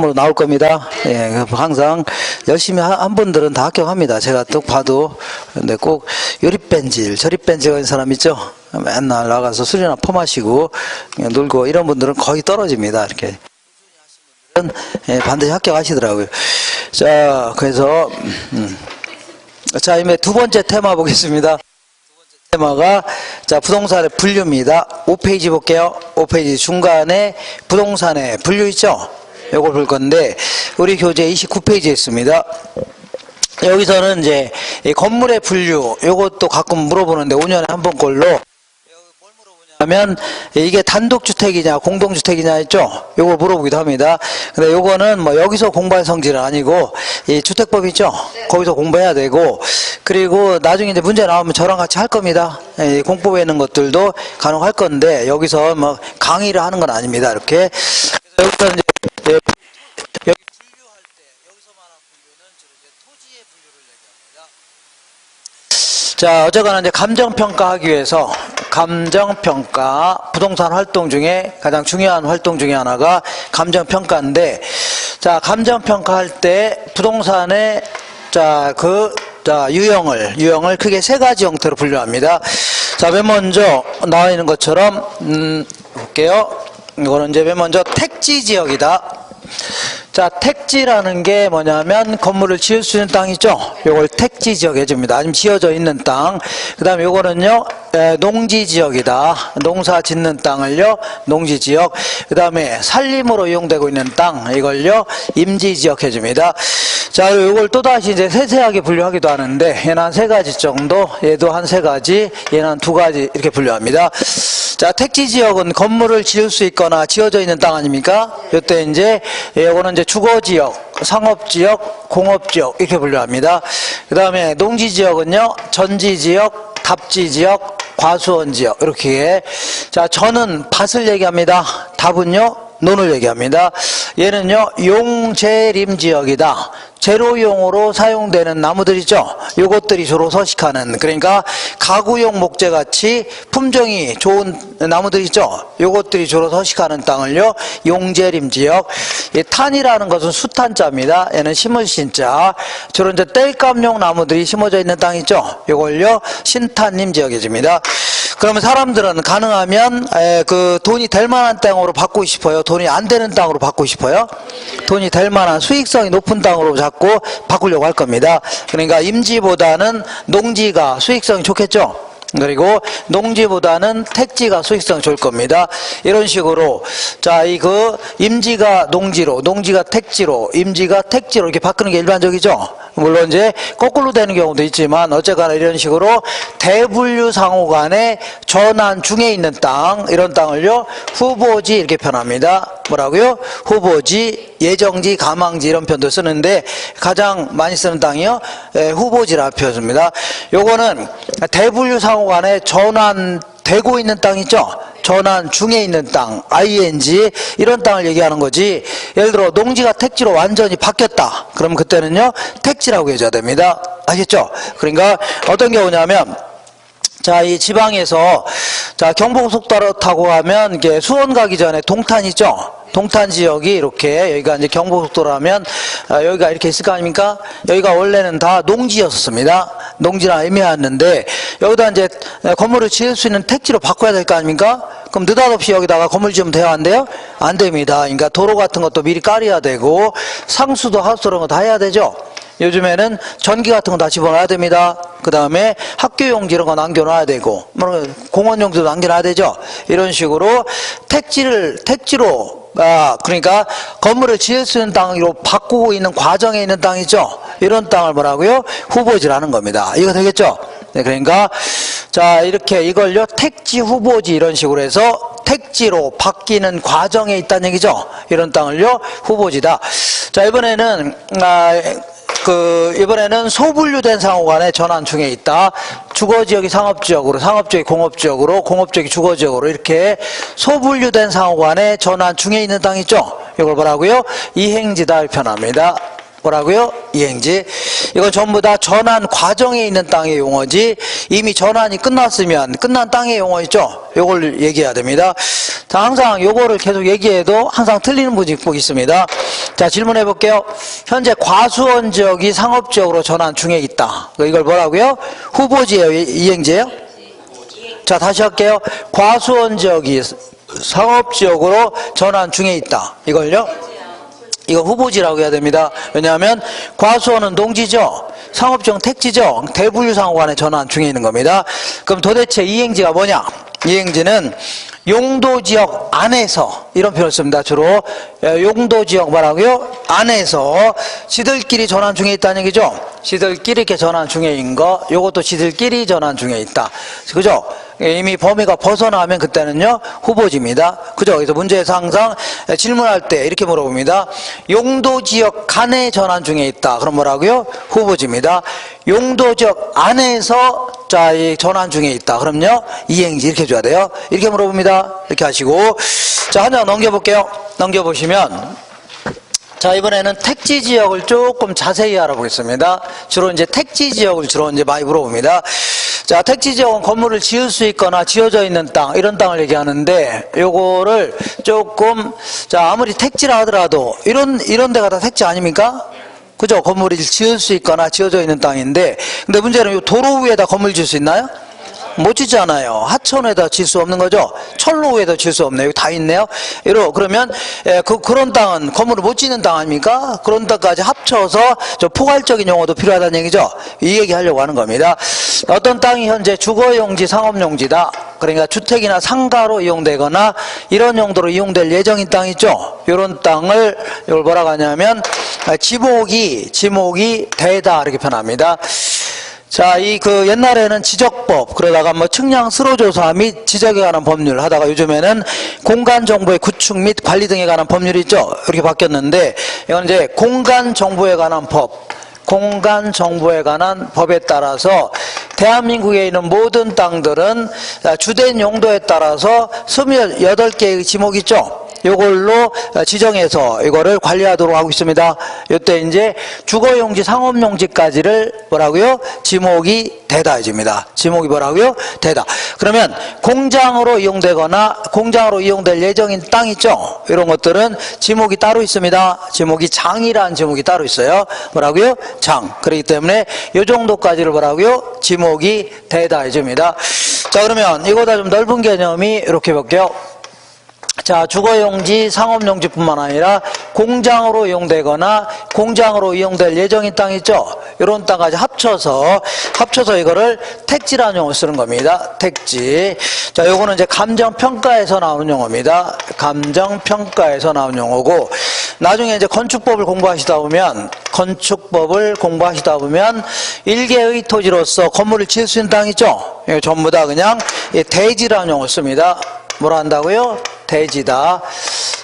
으로 나올 겁니다. 예, 항상 열심히 한 분들은 다 합격합니다. 제가 또 봐도. 근데 꼭 요리뺀질, 저리뺀질 하는 사람 있죠? 맨날 나가서 술이나 퍼마시고 그냥 놀고 이런 분들은 거의 떨어집니다. 이렇게. 예, 반드시 합격하시더라고요. 자, 그래서 자, 이제 두 번째 테마 보겠습니다. 테마가 자 부동산의 분류입니다. 5페이지 볼게요. 5페이지 중간에 부동산의 분류 있죠? 요걸 볼 건데 우리 교재 29페이지에 있습니다. 여기서는 이제 이 건물의 분류 요것도 가끔 물어보는데 5년에 한 번꼴로 하면 이게 단독주택이냐 공동주택이냐 했죠? 요걸 물어보기도 합니다. 근데 요거는 뭐 여기서 공부할 성질은 아니고 이 주택법 있죠? 거기서 공부해야 되고 그리고 나중에 이제 문제 나오면 저랑 같이 할 겁니다. 이 공법에 있는 것들도 가능할 건데 여기서 뭐 강의를 하는 건 아닙니다. 이렇게 여기서 이제 여기 분류할 때 여기서 말하는 분류는 주로 이제 토지의 분류를 얘기합니다. 자, 어쨌거나 이제 감정평가하기 위해서 감정평가, 부동산 활동 중에 가장 중요한 활동 중에 하나가 감정평가인데, 자, 감정평가할 때 부동산의, 유형을 크게 세 가지 형태로 분류합니다. 자, 맨 먼저 나와 있는 것처럼, 볼게요. 이거는 이제 맨 먼저 택지 지역이다. 자, 택지라는 게 뭐냐면 건물을 지을 수 있는 땅 있죠? 요걸 택지 지역 해줍니다. 아니면 지어져 있는 땅. 그 다음에 요거는요, 농지 지역이다. 농사 짓는 땅을요, 농지 지역. 그 다음에 살림으로 이용되고 있는 땅, 이걸요, 임지 지역 해줍니다. 자, 요걸 또다시 이제 세세하게 분류하기도 하는데, 얘는 한 세 가지 정도, 얘도 한 세 가지, 얘는 한 두 가지 이렇게 분류합니다. 자, 택지 지역은 건물을 지을 수 있거나 지어져 있는 땅 아닙니까? 요때 이제, 요거는 이제 주거지역, 상업지역, 공업지역, 이렇게 분류합니다. 그 다음에 농지지역은요, 전지지역, 답지지역, 과수원지역, 이렇게. 자, 저는 밭을 얘기합니다. 답은요, 논을 얘기합니다. 얘는요, 용재림지역이다. 재료용으로 사용되는 나무들 있죠? 요것들이 주로 서식하는, 그러니까 가구용 목재같이 품종이 좋은 나무들 있죠? 요것들이 주로 서식하는 땅을요, 용재림지역. 이 탄이라는 것은 수탄자입니다. 얘는 심을 신자. 주로 이제 땔감용 나무들이 심어져 있는 땅 있죠? 요걸요, 신탄림 지역해줍니다. 그러면 사람들은 가능하면 그 돈이 될 만한 땅으로 바꾸고 싶어요? 돈이 안 되는 땅으로 바꾸고 싶어요? 돈이 될 만한 수익성이 높은 땅으로 자꾸 바꾸려고 할 겁니다. 그러니까 임지보다는 농지가 수익성이 좋겠죠? 그리고 농지보다는 택지가 수익성이 좋을 겁니다. 이런 식으로 자, 임지가 농지로, 농지가 택지로, 임지가 택지로 이렇게 바꾸는 게 일반적이죠. 물론 이제 거꾸로 되는 경우도 있지만 어쨌거나 이런 식으로 대분류 상호 간의 전환 중에 있는 땅, 이런 땅을요, 후보지 이렇게 표현합니다. 뭐라고요? 후보지, 예정지, 가망지 이런 표현도 쓰는데 가장 많이 쓰는 땅이요, 후보지라 표현합니다. 요거는 대분류 상호 간에 전환되고 있는 땅 있죠? 전환 중에 있는 땅, ing, 이런 땅을 얘기하는 거지. 예를 들어 농지가 택지로 완전히 바뀌었다. 그럼 그때는요, 택지라고 해줘야 됩니다. 아시겠죠? 그러니까 어떤 경우냐면, 자, 이 지방에서, 자, 경부고속도로 타고 가면, 이게 수원 가기 전에 동탄 있죠? 동탄 지역이 이렇게, 여기가 이제 경부고속도로라면, 여기가 이렇게 있을 거 아닙니까? 여기가 원래는 다 농지였습니다. 농지랑 애매했는데, 여기다 이제 건물을 지을 수 있는 택지로 바꿔야 될 거 아닙니까? 그럼 느닷없이 여기다가 건물 지으면 돼요? 안 돼요? 안 됩니다. 그러니까 도로 같은 것도 미리 깔아야 되고, 상수도 하우스 이런 거 다 해야 되죠? 요즘에는 전기 같은 거 다 집어넣어야 됩니다. 그 다음에 학교용지 이런 거 남겨놔야 되고, 공원용지도 남겨놔야 되죠. 이런 식으로 택지로, 그러니까 건물을 지을 수 있는 땅으로 바꾸고 있는 과정에 있는 땅이죠. 이런 땅을 뭐라고요? 후보지라는 겁니다. 이거 되겠죠? 네, 그러니까 자, 이렇게 이걸요, 택지 후보지 이런 식으로 해서 택지로 바뀌는 과정에 있다는 얘기죠. 이런 땅을요, 후보지다. 자, 이번에는 이번에는 소분류된 상호 간의 전환 중에 있다. 주거지역이 상업지역으로, 상업지역이 공업지역으로, 공업지역이 주거지역으로 이렇게 소분류된 상호 간의 전환 중에 있는 땅 있죠? 이걸 뭐라고요? 이행지다 표현합니다. 뭐라고요? 이행지. 이건 전부 다 전환 과정에 있는 땅의 용어지, 이미 전환이 끝났으면 끝난 땅의 용어 있죠? 요걸 얘기해야 됩니다. 자, 항상 요거를 계속 얘기해도 항상 틀리는 분이 꼭 있습니다. 자, 질문해 볼게요. 현재 과수원 지역이 상업지역으로 전환 중에 있다. 이걸 뭐라고요? 후보지예요? 이행지예요? 자, 다시 할게요. 과수원 지역이 상업지역으로 전환 중에 있다. 이걸요? 이거 후보지라고 해야 됩니다. 왜냐하면 과수원은 농지죠. 상업지역은 택지죠. 대분류상호간에 전환 중에 있는 겁니다. 그럼 도대체 이행지가 뭐냐? 이행지는 용도지역 안에서, 이런 표현을 씁니다. 주로 용도지역 뭐라고요? 안에서 지들끼리 전환 중에 있다는 얘기죠. 지들끼리 이렇게 전환 중에 있는 거, 요것도 지들끼리 전환 중에 있다. 그죠? 이미 범위가 벗어나면 그때는요 후보지입니다. 그죠? 그래서 문제에서 항상 질문할 때 이렇게 물어봅니다. 용도지역 간에 전환 중에 있다. 그럼 뭐라고요? 후보지입니다. 용도지역 안에서 자, 이 전환 중에 있다. 그럼요 이행지 이렇게 줘야 돼요. 이렇게 물어봅니다. 이렇게 하시고, 자, 한 장 넘겨볼게요. 넘겨보시면, 자, 이번에는 택지 지역을 조금 자세히 알아보겠습니다. 주로 이제 택지 지역을 주로 이제 많이 물어봅니다. 자, 택지 지역은 건물을 지을 수 있거나 지어져 있는 땅, 이런 땅을 얘기하는데, 요거를 조금, 자, 아무리 택지라 하더라도, 이런 데가 다 택지 아닙니까? 그죠? 건물을 지을 수 있거나 지어져 있는 땅인데, 근데 문제는 요 도로 위에다 건물 지을 수 있나요? 못 짓잖아요. 하천에다 질 수 없는 거죠. 철로 위에다 질 수 없네요. 여기 다 있네요. 그러면 그런 땅은 건물을 못 짓는 땅 아닙니까? 그런 땅까지 합쳐서 저 포괄적인 용어도 필요하다는 얘기죠. 이 얘기 하려고 하는 겁니다. 어떤 땅이 현재 주거용지, 상업용지다. 그러니까 주택이나 상가로 이용되거나 이런 용도로 이용될 예정인 땅 있죠. 이런 땅을 이걸 뭐라고 하냐면 지목이 되다 이렇게 표현합니다. 자, 옛날에는 지적법, 그러다가 뭐 측량 수로조사 및 지적에 관한 법률 하다가 요즘에는 공간정보의 구축 및 관리 등에 관한 법률이 있죠. 이렇게 바뀌었는데, 이건 이제 공간정보에 관한 법에 따라서 대한민국에 있는 모든 땅들은 주된 용도에 따라서 28개의 지목이 있죠. 요걸로 지정해서 이거를 관리하도록 하고 있습니다. 요때 이제 주거용지, 상업용지까지를 뭐라고요? 지목이 되다 해줍니다. 지목이 뭐라고요? 되다. 그러면 공장으로 이용되거나 공장으로 이용될 예정인 땅 있죠? 이런 것들은 지목이 따로 있습니다. 지목이 장이라는 지목이 따로 있어요. 뭐라고요? 장. 그렇기 때문에 요 정도까지를 뭐라고요? 지목이 되다 해줍니다. 자, 그러면 이거보다 좀 넓은 개념이 이렇게 볼게요. 자, 주거용지, 상업용지뿐만 아니라 공장으로 이용되거나 공장으로 이용될 예정인 땅 있죠? 이런 땅까지 합쳐서 이거를 택지라는 용어를 쓰는 겁니다. 택지. 자, 요거는 이제 감정평가에서 나오는 용어입니다. 감정평가에서 나오는 용어고, 나중에 이제 건축법을 공부하시다 보면 일개의 토지로서 건물을 지을 수 있는 땅 있죠? 이거 전부 다 그냥 대지라는 용어를 씁니다. 뭐라 한다고요? 대지다.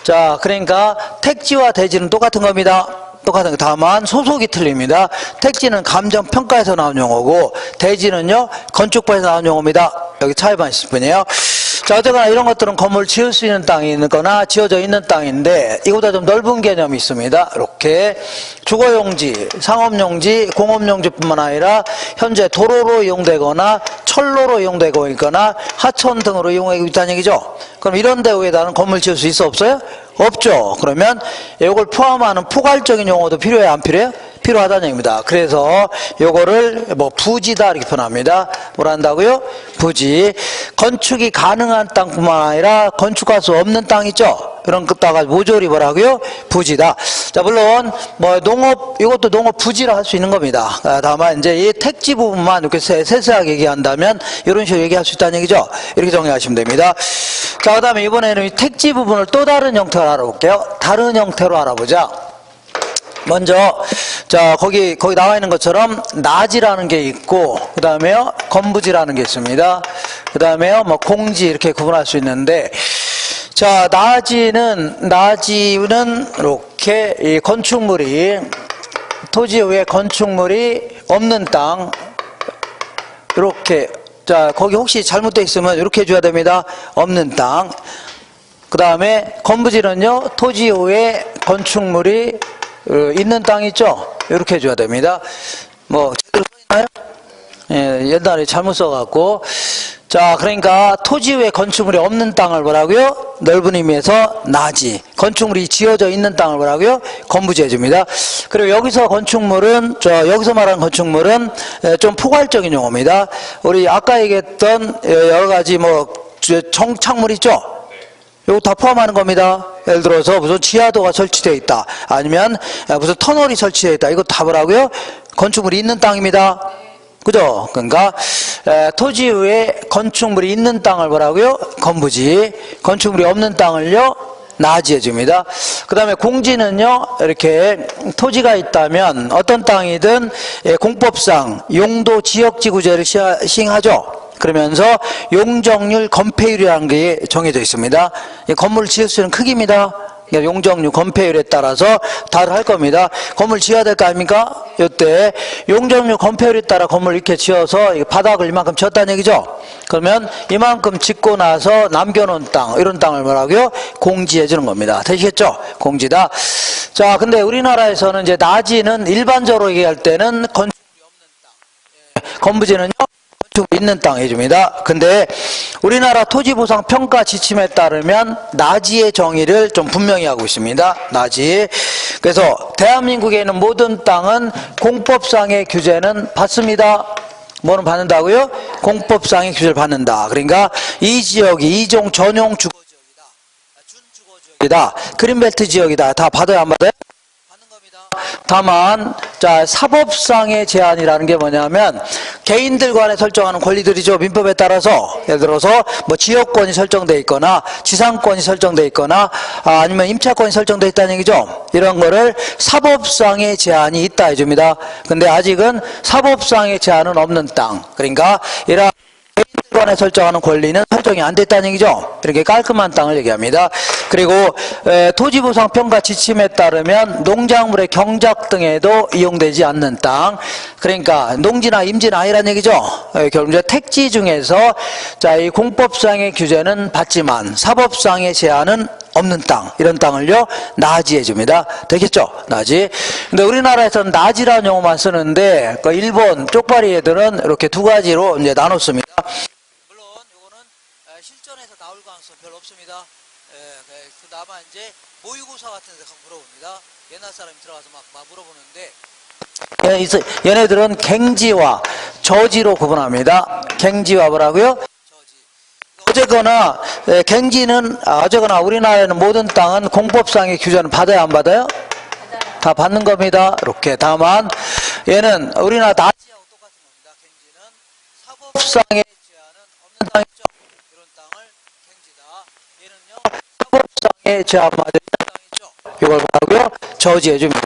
자, 그러니까 택지와 대지는 똑같은 겁니다. 똑같은 거. 다만 소속이 틀립니다. 택지는 감정평가에서 나온 용어고, 대지는요 건축법에서 나온 용어입니다. 여기 차이만 있을 뿐이에요. 자, 어쨌거나 이런 것들은 건물을 지을 수 있는 땅이 있거나 지어져 있는 땅인데, 이거보다 좀 넓은 개념이 있습니다. 이렇게 주거용지, 상업용지, 공업용지뿐만 아니라 현재 도로로 이용되거나 철로로 이용되고 있거나 하천 등으로 이용하고 있다는 얘기죠. 그럼 이런 데에다는 건물 지을 수 있어, 없어요? 없죠. 그러면 이걸 포함하는 포괄적인 용어도 필요해요, 안 필요해요? 필요하다는 얘기입니다. 그래서 요거를 뭐 부지다 이렇게 표현합니다. 뭐라 한다고요? 부지. 건축이 가능한 땅뿐만 아니라 건축할 수 없는 땅 있죠? 이런 것다가 모조리 뭐라고요? 부지다. 자, 물론 뭐 농업, 이것도 농업 부지라 할 수 있는 겁니다. 다만 이제 이 택지 부분만 이렇게 세세하게 얘기한다면 이런 식으로 얘기할 수 있다는 얘기죠. 이렇게 정리하시면 됩니다. 자, 그다음에 이번에는 이 택지 부분을 또 다른 형태로 알아볼게요. 다른 형태로 알아보자. 먼저, 자, 거기 나와 있는 것처럼 나지라는 게 있고, 그 다음에요 건부지라는 게 있습니다. 그 다음에요 뭐 공지 이렇게 구분할 수 있는데, 자, 나지는 이렇게 이 건축물이, 토지 위에 건축물이 없는 땅, 이렇게, 자, 거기 혹시 잘못되어 있으면 이렇게 해줘야 됩니다. 없는 땅. 그 다음에 건부지는요 토지 위에 건축물이 있는 땅 있죠? 이렇게 해줘야 됩니다. 뭐 제대로 써있나요? 예, 옛날에 잘못 써갖고. 자, 그러니까 토지 외 건축물이 없는 땅을 뭐라고요? 넓은 의미에서 나지. 건축물이 지어져 있는 땅을 뭐라고요? 건부지 해줍니다. 그리고 여기서 건축물은, 여기서 말하는 건축물은 좀 포괄적인 용어입니다. 우리 아까 얘기했던 여러 가지 뭐 정착물 있죠? 이거 다 포함하는 겁니다. 예를 들어서 무슨 지하도가 설치되어 있다. 아니면 무슨 터널이 설치되어 있다. 이거 다 뭐라고요? 건축물이 있는 땅입니다. 그죠? 그러니까 토지 위에 건축물이 있는 땅을 뭐라고요? 건부지. 건축물이 없는 땅을요? 나지 해줍니다. 그 다음에 공지는요, 이렇게 토지가 있다면 어떤 땅이든 공법상 용도 지역지구제를 시행하죠. 그러면서 용적률 건폐율이라는 게 정해져 있습니다. 건물을 지을 수 있는 크기입니다. 용적률 건폐율에 따라서 다를 할 겁니다. 건물 지어야 될 거 아닙니까? 이때 용적률 건폐율에 따라 건물 이렇게 지어서 바닥을 이만큼 쳤다는 얘기죠. 그러면 이만큼 짓고 나서 남겨놓은 땅, 이런 땅을 뭐라고요? 공지해 주는 겁니다. 되시겠죠? 공지다. 자, 근데 우리나라에서는 이제 나지는 일반적으로 얘기할 때는 건축물이 없는 땅, 건부지는요, 있는 땅 해줍니다. 근데 우리나라 토지보상 평가 지침에 따르면 나지의 정의를 좀 분명히 하고 있습니다. 나지. 그래서 대한민국에 있는 모든 땅은 공법상의 규제는 받습니다. 뭐는 받는다고요? 공법상의 규제를 받는다. 그러니까 이 지역이 이종 전용 주거지역이다, 준주거지역이다, 그린벨트 지역이다. 다 받아야 안 받아요? 다만 자, 사법상의 제한이라는 게 뭐냐면 개인들 간에 설정하는 권리들이죠. 민법에 따라서 예를 들어서 뭐 지역권이 설정되어 있거나 지상권이 설정되어 있거나 아니면 임차권이 설정되어 있다는 얘기죠. 이런 거를 사법상의 제한이 있다 해줍니다. 근데 아직은 사법상의 제한은 없는 땅, 그러니까 이런 개인들 간에 설정하는 권리는 설정이 안 됐다는 얘기죠. 이렇게 깔끔한 땅을 얘기합니다. 그리고 토지보상 평가 지침에 따르면 농작물의 경작 등에도 이용되지 않는 땅, 그러니까 농지나 임지는 아니라는 얘기죠. 결국 이제 택지 중에서 자, 이 공법상의 규제는 받지만 사법상의 제한은 없는 땅, 이런 땅을요 나지 해줍니다. 되겠죠? 나지. 근데 우리나라에서는 나지라는 용어만 쓰는데 그 일본 쪽발이 애들은 이렇게 두 가지로 이제 나눴습니다. 물론 이거는 실전에서 나올 가능성 별로 없습니다. 다만 이제 모의고사 같은 데서 물어봅니다. 옛날 사람이 들어가서 막 물어보는데 얘네들은 갱지와 저지로 구분합니다. 갱지와 뭐라고요? 어쨌거나 갱지는 어쨌거나 우리나라에는 모든 땅은 공법상의 규제는 받아야 안 받아요? 다 받는 겁니다. 이렇게. 다만 얘는 우리나라 나지하고 똑같은 겁니다. 갱지는 사법상의 제한은 없는 땅이죠. 이런 땅을 갱지다. 얘는요 사법상의 제한만 있는 땅이죠. 이걸 뭐라고요? 저지해 줍니다.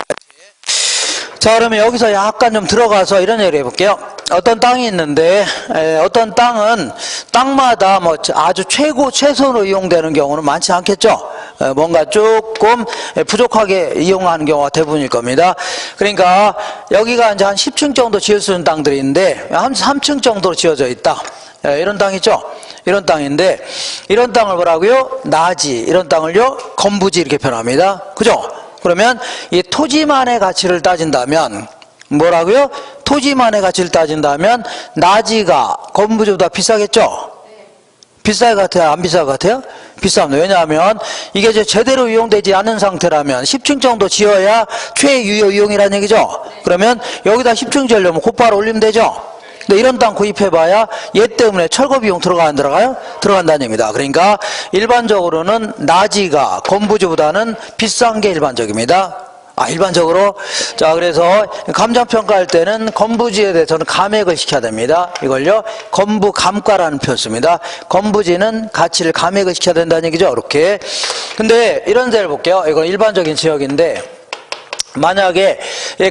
자, 그러면 여기서 약간 좀 들어가서 이런 얘기를 해볼게요. 어떤 땅이 있는데 어떤 땅은 땅마다 뭐 아주 최선으로 이용되는 경우는 많지 않겠죠. 뭔가 조금 부족하게 이용하는 경우가 대부분일 겁니다. 그러니까 여기가 이제 한 10층 정도 지을 수 있는 땅들이 있는데 한 3층 정도로 지어져 있다. 이런 땅 있죠. 이런 땅인데 이런 땅을 뭐라고요? 나지. 이런 땅을요 건부지 이렇게 표현합니다. 그죠? 그러면 이 토지만의 가치를 따진다면 뭐라고요? 토지만의 가치를 따진다면 나지가 건부지보다 비싸겠죠? 비쌀 것 같아요? 안 비쌀 것 같아요? 비쌉니다. 왜냐하면 이게 이제 제대로 이용되지 않은 상태라면 10층 정도 지어야 최유효 이용이라는 얘기죠? 그러면 여기다 10층 지으려면 곧바로 올리면 되죠? 근데 이런 땅 구입해봐야 얘 때문에 철거 비용 들어가 안 들어가요? 들어간다는 얘기입니다. 그러니까 일반적으로는 나지가 건부지보다는 비싼 게 일반적입니다. 일반적으로. 자, 그래서 감정평가할 때는 건부지에 대해서는 감액을 시켜야 됩니다. 이걸요 건부 감가라는 표현 씁니다. 건부지는 가치를 감액을 시켜야 된다는 얘기죠. 이렇게. 근데 이런 데를 볼게요. 이건 일반적인 지역인데 만약에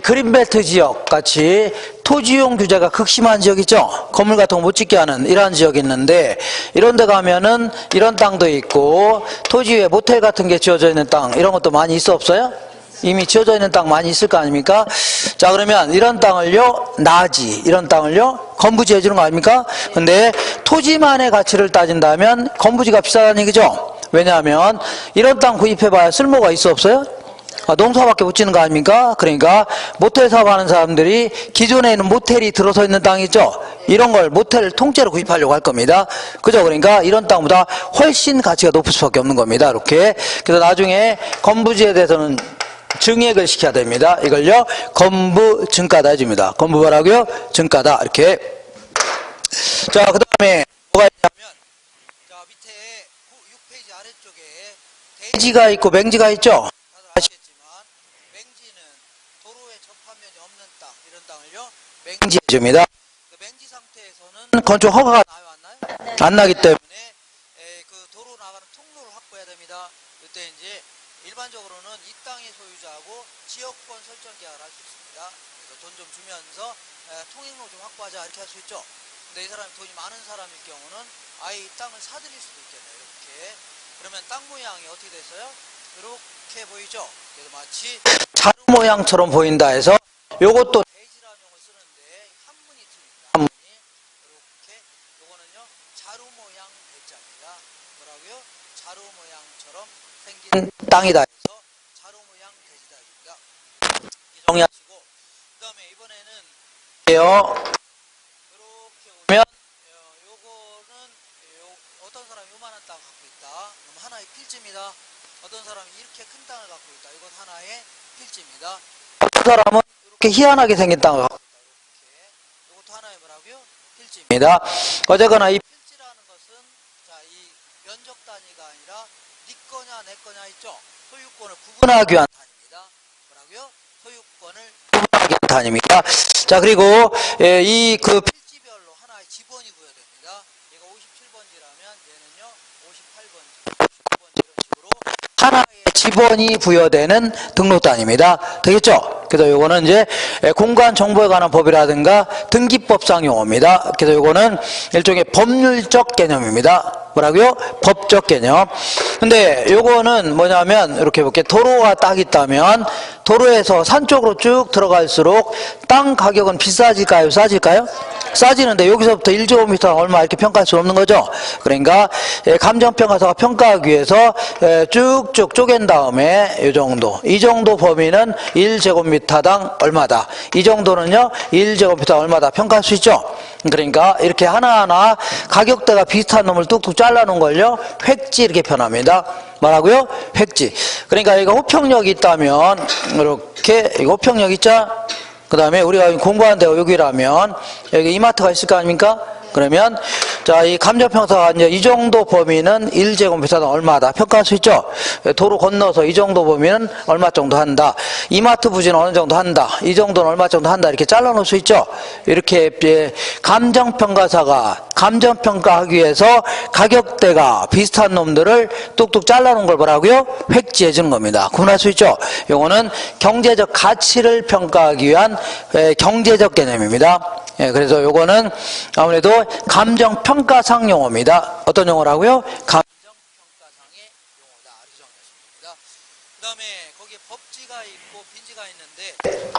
그린벨트 지역 같이 토지용 규제가 극심한 지역 있죠? 건물 같은 거 못 짓게 하는 이러한 지역이 있는데 이런 데 가면은 이런 땅도 있고 토지 위에 모텔 같은 게 지어져 있는 땅 이런 것도 많이 있어 없어요? 이미 지어져 있는 땅 많이 있을 거 아닙니까? 자, 그러면 이런 땅을요 나지, 이런 땅을요 건부지 해주는 거 아닙니까? 근데 토지만의 가치를 따진다면 건부지가 비싸다는 얘기죠? 왜냐하면 이런 땅 구입해봐야 쓸모가 있어 없어요? 농사밖에 못 짓는 거 아닙니까? 그러니까 모텔 사업하는 사람들이 기존에 있는 모텔이 들어서 있는 땅 있죠? 이런 걸 모텔을 통째로 구입하려고 할 겁니다. 그죠? 그러니까 이런 땅보다 훨씬 가치가 높을 수밖에 없는 겁니다. 이렇게. 그래서 나중에 건부지에 대해서는 증액을 시켜야 됩니다. 이걸요, 건부 증가다 해줍니다. 건부 뭐라고요? 증가다. 이렇게. 자, 그 다음에 뭐가 있냐면, 자, 밑에 6페이지 아래쪽에 대지가 있고 맹지가 있죠? 다들 아시겠지만, 맹지는 도로에 접하면이 없는 땅, 이런 땅을요, 맹지 해줍니다. 그 맹지 상태에서는 건축 허가가 나요, 안 나요? 네. 안 나기 때문에, 그 도로 나가는 통로를 확보해야 됩니다. 이때 이제, 일반적으로는 이 땅의 소유자하고 지역권 설정 계약을 할 수 있습니다. 그래서 돈 좀 주면서 통행로 좀 확보하자 이렇게 할 수 있죠. 근데 이 사람이 돈이 많은 사람일 경우는 아예 이 땅을 사들일 수도 있겠네요. 이렇게. 그러면 땅 모양이 어떻게 됐어요? 이렇게 보이죠? 그래서 마치 자루 모양처럼 보인다 해서 요것도 대지라는 용어를 쓰는데 한문이 틀립니다. 한문이. 이렇게 요거는요 자루 모양 대자입니다. 뭐라고요? 자루 모양처럼 생긴 땅이다 해서 자루 모양 대지다입니다. 정리하시고 그 다음에 이번에는 이렇게 보면 요거는 어떤 사람이 요만한 땅 갖고 있다. 그럼 하나의 필지입니다. 어떤 사람이 이렇게 큰 땅을 갖고 있다. 이건 하나의 필지입니다. 어떤 사람은 이렇게 희한하게 생긴 땅을 갖고 있다. 이렇게. 이것도 하나의 뭐라고요? 필지입니다. 어쨌거나 이 필지라는 것은 자, 이 면적 단위가 아니라 네 거냐 내 거냐 있죠? 소유권을 구분하기 위한 단위입니다. 뭐라고요? 소유권을 구분하기 위한 단위입니다. 자, 그리고 이 그 필지별로 하나의 지번이 부여됩니다. 얘가 57번지라면 얘는요 58번지, 59번지 이런 식으로 하나의 지번이 부여되는 등록단입니다. 되겠죠? 그래서 요거는 이제 공간 정보에 관한 법이라든가 등기법상 용어입니다. 그래서 요거는 일종의 법률적 개념입니다. 뭐라고요? 법적 개념. 근데 요거는 뭐냐면 이렇게 볼게요. 도로가 딱 있다면 도로에서 산 쪽으로 쭉 들어갈수록 땅 가격은 비싸질까요? 싸질까요? 싸지는데 여기서부터 1제곱미터 얼마 이렇게 평가할 수 없는 거죠. 그러니까 감정평가사가 평가하기 위해서 쭉쭉 쪼갠 다음에 이 정도 범위는 1제곱미터당 얼마다. 이 정도는요 1제곱미터 얼마다 평가할 수 있죠. 그러니까 이렇게 하나하나 가격대가 비슷한 놈을 뚝뚝 잘라놓은 걸요 획지 이렇게 표현합니다. 뭐라고요? 획지. 그러니까 이거 호평력이 있다면 이렇게 이거 호평력 있죠? 그 다음에 우리가 공부하는 데가 여기라면 여기 이마트가 있을 거 아닙니까? 그러면 자, 이 감정평가사가 이제 이 정도 범위는 1제곱미터당 얼마다 평가할 수 있죠. 도로 건너서 이 정도 범위는 얼마 정도 한다. 이마트 부지는 어느 정도 한다. 이 정도는 얼마 정도 한다. 이렇게 잘라놓을 수 있죠. 이렇게 감정평가사가 감정평가하기 위해서 가격대가 비슷한 놈들을 뚝뚝 잘라놓은 걸 뭐라고요? 획지해 주는 겁니다. 구분할 수 있죠. 요거는 경제적 가치를 평가하기 위한 경제적 개념입니다. 예, 그래서 요거는 아무래도 감정평가상 용어입니다. 어떤 용어라고요? 감정평가상의 용어다. 이렇게 정리하십니다. 그 다음에 거기에 법지가 있고 빈지가 있는데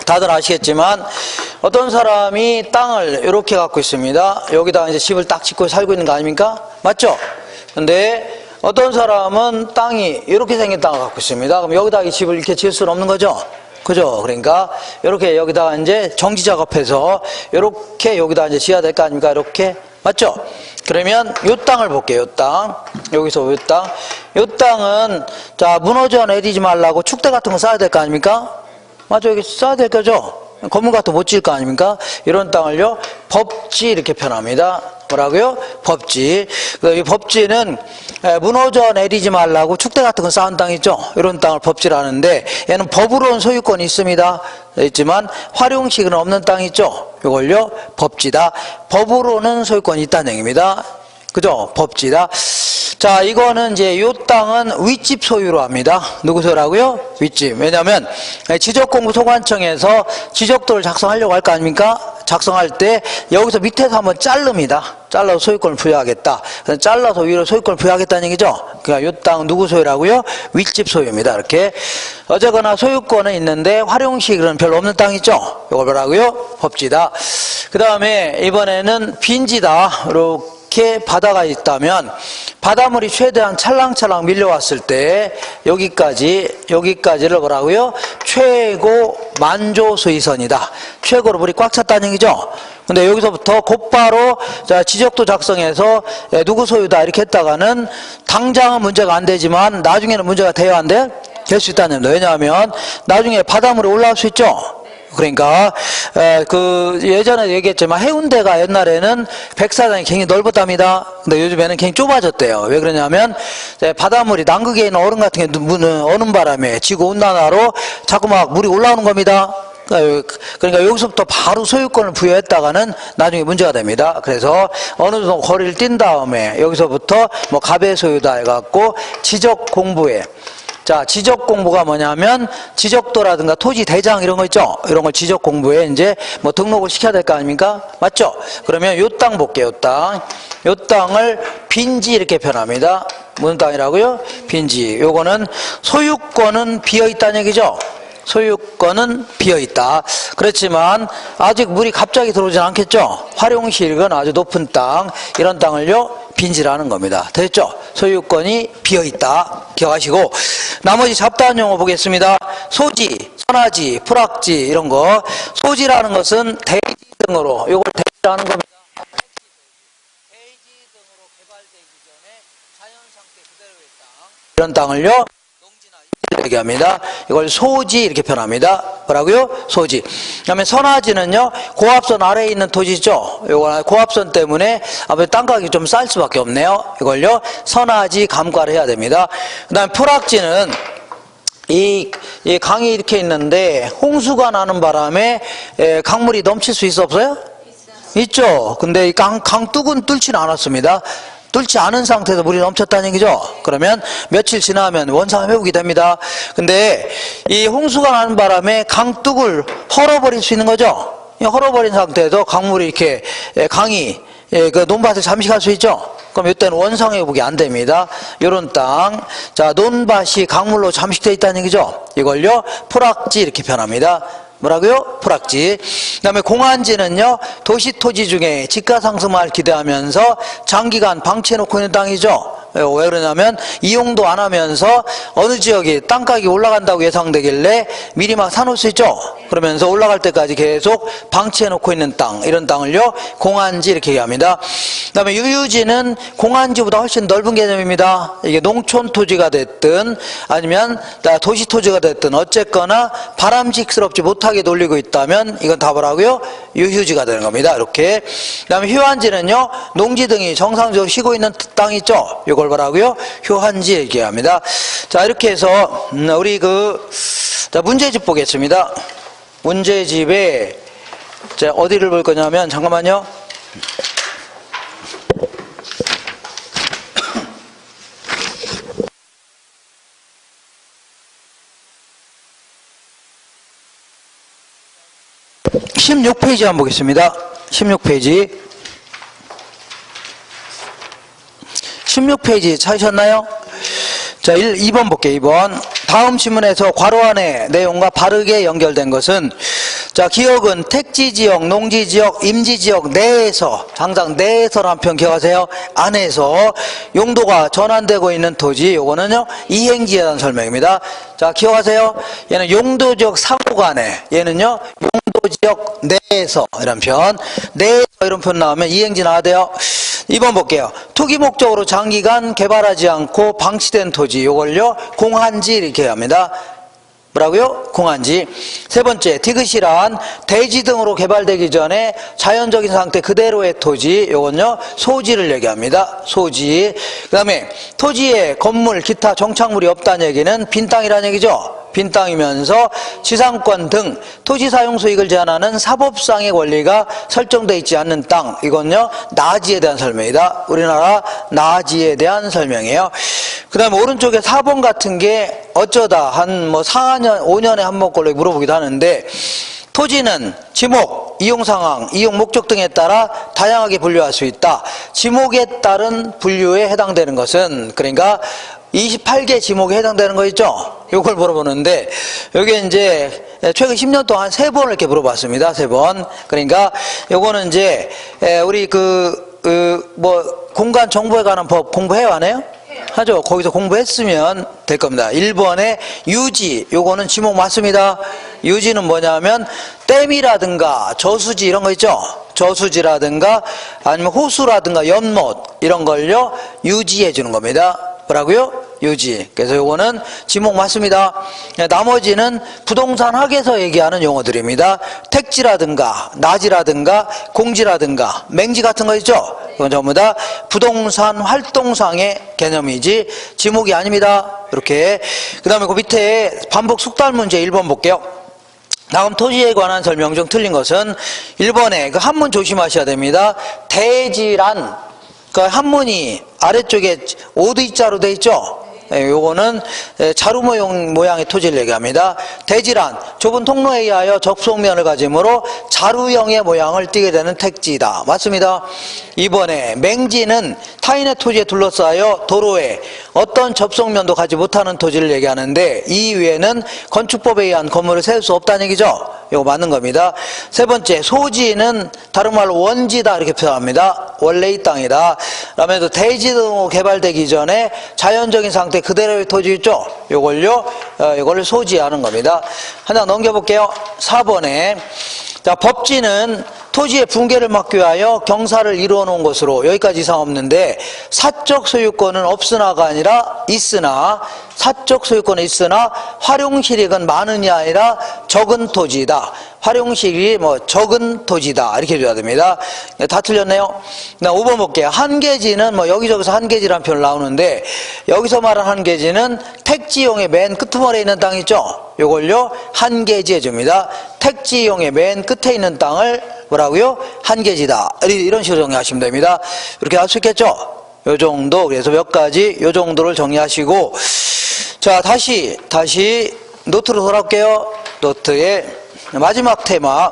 다들 아시겠지만 어떤 사람이 땅을 이렇게 갖고 있습니다. 여기다 이제 집을 딱 짓고 살고 있는 거 아닙니까? 맞죠? 근데 어떤 사람은 땅이 이렇게 생긴 땅을 갖고 있습니다. 그럼 여기다 이 집을 이렇게 지을 수는 없는 거죠? 그죠? 그러니까 이렇게 여기다가 이제 정지 작업해서 이렇게 여기다 이제 지어야 될 거 아닙니까? 이렇게 맞죠? 그러면 요 땅을 볼게요. 요 땅 여기서 요 땅, 요 땅은 자 무너져 내리지 말라고 축대 같은 거 쌓아야 될 거 아닙니까? 맞죠? 여기 쌓아야 될 거죠? 건물 같은 거 못 지을 거 아닙니까? 이런 땅을요 법지 이렇게 표현합니다. 뭐라고요? 법지. 이 법지는 무너져 내리지 말라고 축대 같은 거 쌓은 땅 있죠? 이런 땅을 법지라 하는데 얘는 법으로는 소유권이 있습니다. 있지만 활용식은 없는 땅 있죠? 이걸요 법지다. 법으로는 소유권이 있다는 얘기입니다. 그죠? 법지다. 자, 이거는 이제 이 땅은 윗집 소유로 합니다. 누구 소유라고요? 윗집. 왜냐하면 지적공부소관청에서 지적도를 작성하려고 할 거 아닙니까? 작성할 때 여기서 밑에서 한번 자릅니다. 잘라서 소유권을 부여하겠다. 잘라서 위로 소유권을 부여하겠다는 얘기죠. 그러니까 이 땅 누구 소유라고요? 윗집 소유입니다. 이렇게. 어쨌거나 소유권은 있는데 활용식은 별로 없는 땅 있죠? 이걸 뭐라고요? 법지다. 그 다음에 이번에는 빈지다. 이렇게 이렇게 바다가 있다면 바닷물이 최대한 찰랑찰랑 밀려왔을 때 여기까지를 뭐라고요? 최고 만조 수위선이다. 최고로 물이 꽉 찼다는 얘기죠. 근데 여기서부터 곧바로 자 지적도 작성해서 누구 소유다 이렇게 했다가는 당장은 문제가 안 되지만 나중에는 문제가 돼야 안 돼? 될 수 있다는 겁니다. 왜냐하면 나중에 바닷물이 올라올 수 있죠. 그러니까 그 예전에 얘기했지만 해운대가 옛날에는 백사장이 굉장히 넓었답니다. 근데 요즘에는 굉장히 좁아졌대요. 왜 그러냐면 바닷물이 남극에 있는 얼음 같은 게 오는 바람에 지구 온난화로 자꾸 막 물이 올라오는 겁니다. 그러니까 여기서부터 바로 소유권을 부여했다가는 나중에 문제가 됩니다. 그래서 어느 정도 거리를 뛴 다음에 여기서부터 뭐 갑의 소유다 해갖고 지적 공부에 자, 지적 공부가 뭐냐면 지적도라든가 토지 대장 이런 거 있죠? 이런 걸 지적 공부에 이제 뭐 등록을 시켜야 될 거 아닙니까? 맞죠? 그러면 요 땅 볼게요, 요 땅. 요 땅을 빈지 이렇게 표현합니다. 무슨 땅이라고요? 빈지. 요거는 소유권은 비어 있다는 얘기죠? 소유권은 비어있다. 그렇지만 아직 물이 갑자기 들어오진 않겠죠. 활용시익은 아주 높은 땅, 이런 땅을요 빈지라는 겁니다. 됐죠? 소유권이 비어있다 기억하시고, 나머지 잡다한 용어 보겠습니다. 소지, 선화지, 불확지 이런 거. 소지라는 것은 대지 등으로, 요걸 대지라는 겁니다. 대지 등으로 개발되기 전에 자연상태 그대로의 땅, 이런 땅을요 얘기합니다. 이걸 소지 이렇게 표현합니다. 뭐라고요? 소지. 그다음에 선화지는요 고압선 아래에 있는 토지죠. 요거 고압선 때문에 아무래도 땅가격이 좀 쌀 수밖에 없네요. 이걸요 선화지 감가를 해야 됩니다. 그다음에 풀악지는 이 강이 이렇게 있는데 홍수가 나는 바람에 강물이 넘칠 수 있어 없어요? 있죠. 근데 이 강둑은 뚫지는 않았습니다. 뚫지 않은 상태에서 물이 넘쳤다는 얘기죠. 그러면 며칠 지나면 원상 회복이 됩니다. 근데 이 홍수가 나는 바람에 강둑을 헐어버릴 수 있는 거죠. 헐어버린 상태에서 강물이 이렇게 강이 그 논밭을 잠식할 수 있죠. 그럼 이때는 원상 회복이 안 됩니다. 요런 땅, 자 논밭이 강물로 잠식되어 있다는 얘기죠. 이걸요 풀악지 이렇게 표현합니다. 뭐라고요? 풀악지. 그 다음에 공안지는요 도시 토지 중에 집가 상승을 기대하면서 장기간 방치해놓고 있는 땅이죠. 왜 그러냐면 이용도 안 하면서 어느 지역이 땅가격이 올라간다고 예상되길래 미리 막 사놓을 수 있죠. 그러면서 올라갈 때까지 계속 방치해놓고 있는 땅, 이런 땅을요 공안지 이렇게 얘기합니다. 그 다음에 유유지는 공안지보다 훨씬 넓은 개념입니다. 이게 농촌 토지가 됐든 아니면 도시 토지가 됐든 어쨌거나 바람직스럽지 못하게 놀리고 있다면 이건 다 뭐라고요? 유휴지가 되는 겁니다. 이렇게. 그 다음에 휴한지는요 농지 등이 정상적으로 쉬고 있는 땅 있죠. 이걸 뭐라고요? 휴한지 얘기합니다. 자 이렇게 해서 우리 자 문제집 보겠습니다. 문제집에 자 어디를 볼 거냐면 잠깐만요. (16페이지) 한번 보겠습니다. 16페이지 16페이지 찾으셨나요? 자, 2번 볼게요. 2번. 다음 지문에서 괄호 안의 내용과 바르게 연결된 것은, 자, 기억은 택지지역, 농지지역, 임지지역 내에서, 항상 내에서라는 표현 기억하세요. 안에서 용도가 전환되고 있는 토지, 요거는요 이행지에 대한 설명입니다. 자, 기억하세요. 얘는 용도지역 상호간에, 얘는요 용도지역 내에서, 이런 표현. 내에서 이런 표현 나오면 이행지 나와야 돼요. 2번 볼게요. 투기 목적으로 장기간 개발하지 않고 방치된 토지, 요걸요 공한지 이렇게 합니다. 뭐라고요? 공한지. 세 번째, 디귿이란 대지 등으로 개발되기 전에 자연적인 상태 그대로의 토지, 요건요 소지를 얘기합니다. 소지. 그 다음에 토지에 건물, 기타 정착물이 없다는 얘기는 빈 땅이라는 얘기죠. 빈 땅이면서 지상권 등 토지 사용 수익을 제한하는 사법상의 권리가 설정되어 있지 않는 땅, 이건요 나지에 대한 설명이다. 우리나라 나지에 대한 설명이에요. 그 다음에 오른쪽에 4번 같은 게 어쩌다 한 뭐 4년 5년에 한 번 걸로 물어보기도 하는데, 토지는 지목, 이용 상황, 이용 목적 등에 따라 다양하게 분류할 수 있다. 지목에 따른 분류에 해당되는 것은, 그러니까 28개 지목에 해당되는 거 있죠? 요걸 물어보는데, 요게 이제 최근 10년 동안 3번을 이렇게 물어봤습니다. 3번. 그러니까 요거는 이제 우리 뭐 공간 정보에 관한 법 공부해요, 안 해요? 하죠. 거기서 공부했으면 될 겁니다. 1번에 유지, 요거는 지목 맞습니다. 유지는 뭐냐면 댐이라든가 저수지 이런 거 있죠. 저수지라든가 아니면 호수라든가 연못 이런 걸요 유지해 주는 겁니다. 뭐라고요? 유지. 그래서 요거는 지목 맞습니다. 나머지는 부동산 학에서 얘기하는 용어들입니다. 택지라든가 나지라든가 공지라든가 맹지 같은 거 있죠. 이건 전부 다 부동산 활동상의 개념이지 지목이 아닙니다. 이렇게. 그 다음에 그 밑에 반복 숙달 문제 1번 볼게요. 다음 토지에 관한 설명 중 틀린 것은 1번에 그 한문 조심하셔야 됩니다. 대지란 그 한문이 아래쪽에 오드이자로 돼 있죠. 요거는 자루 모양의 토지를 얘기합니다. 대지란 좁은 통로에 의하여 접속면을 가지므로 자루형의 모양을 띠게 되는 택지이다. 맞습니다. 2번에 맹지는 타인의 토지에 둘러싸여 도로에 어떤 접속면도 가지 못하는 토지를 얘기하는데 이 위에는 건축법에 의한 건물을 세울 수 없다는 얘기죠. 이거 맞는 겁니다. 세 번째, 소지는 다른 말로 원지다 이렇게 표현합니다. 원래 이 땅이다. 그다음에 대지도 개발되기 전에 자연적인 상태 그대로의 토지 있죠. 요걸요, 이걸 소지하는 겁니다. 하나 넘겨볼게요. 4번에 자, 법지는 토지의 붕괴를 막기 위하여 경사를 이루어 놓은 것으로 여기까지 이상 없는데 사적 소유권은 없으나가 아니라 있으나 사적 소유권은 있으나 활용실익은 많으냐 아니라 적은 토지다. 활용실이 뭐 적은 토지다 이렇게 해줘야 됩니다. 다 틀렸네요. 5번 볼게요. 한계지는 뭐 여기저기서 한계지라는 표현 나오는데 여기서 말한 한계지는 택지용의 맨 끄트머리에 있는 땅 있죠. 요걸요 한계지 해줍니다. 택지용의 맨 끝에 있는 땅을 뭐라고요? 한계지다. 이런 식으로 정리하시면 됩니다. 이렇게 할 수 있겠죠? 요 정도. 그래서 몇 가지 요 정도를 정리하시고 자 다시 노트로 돌아올게요. 노트의 마지막 테마.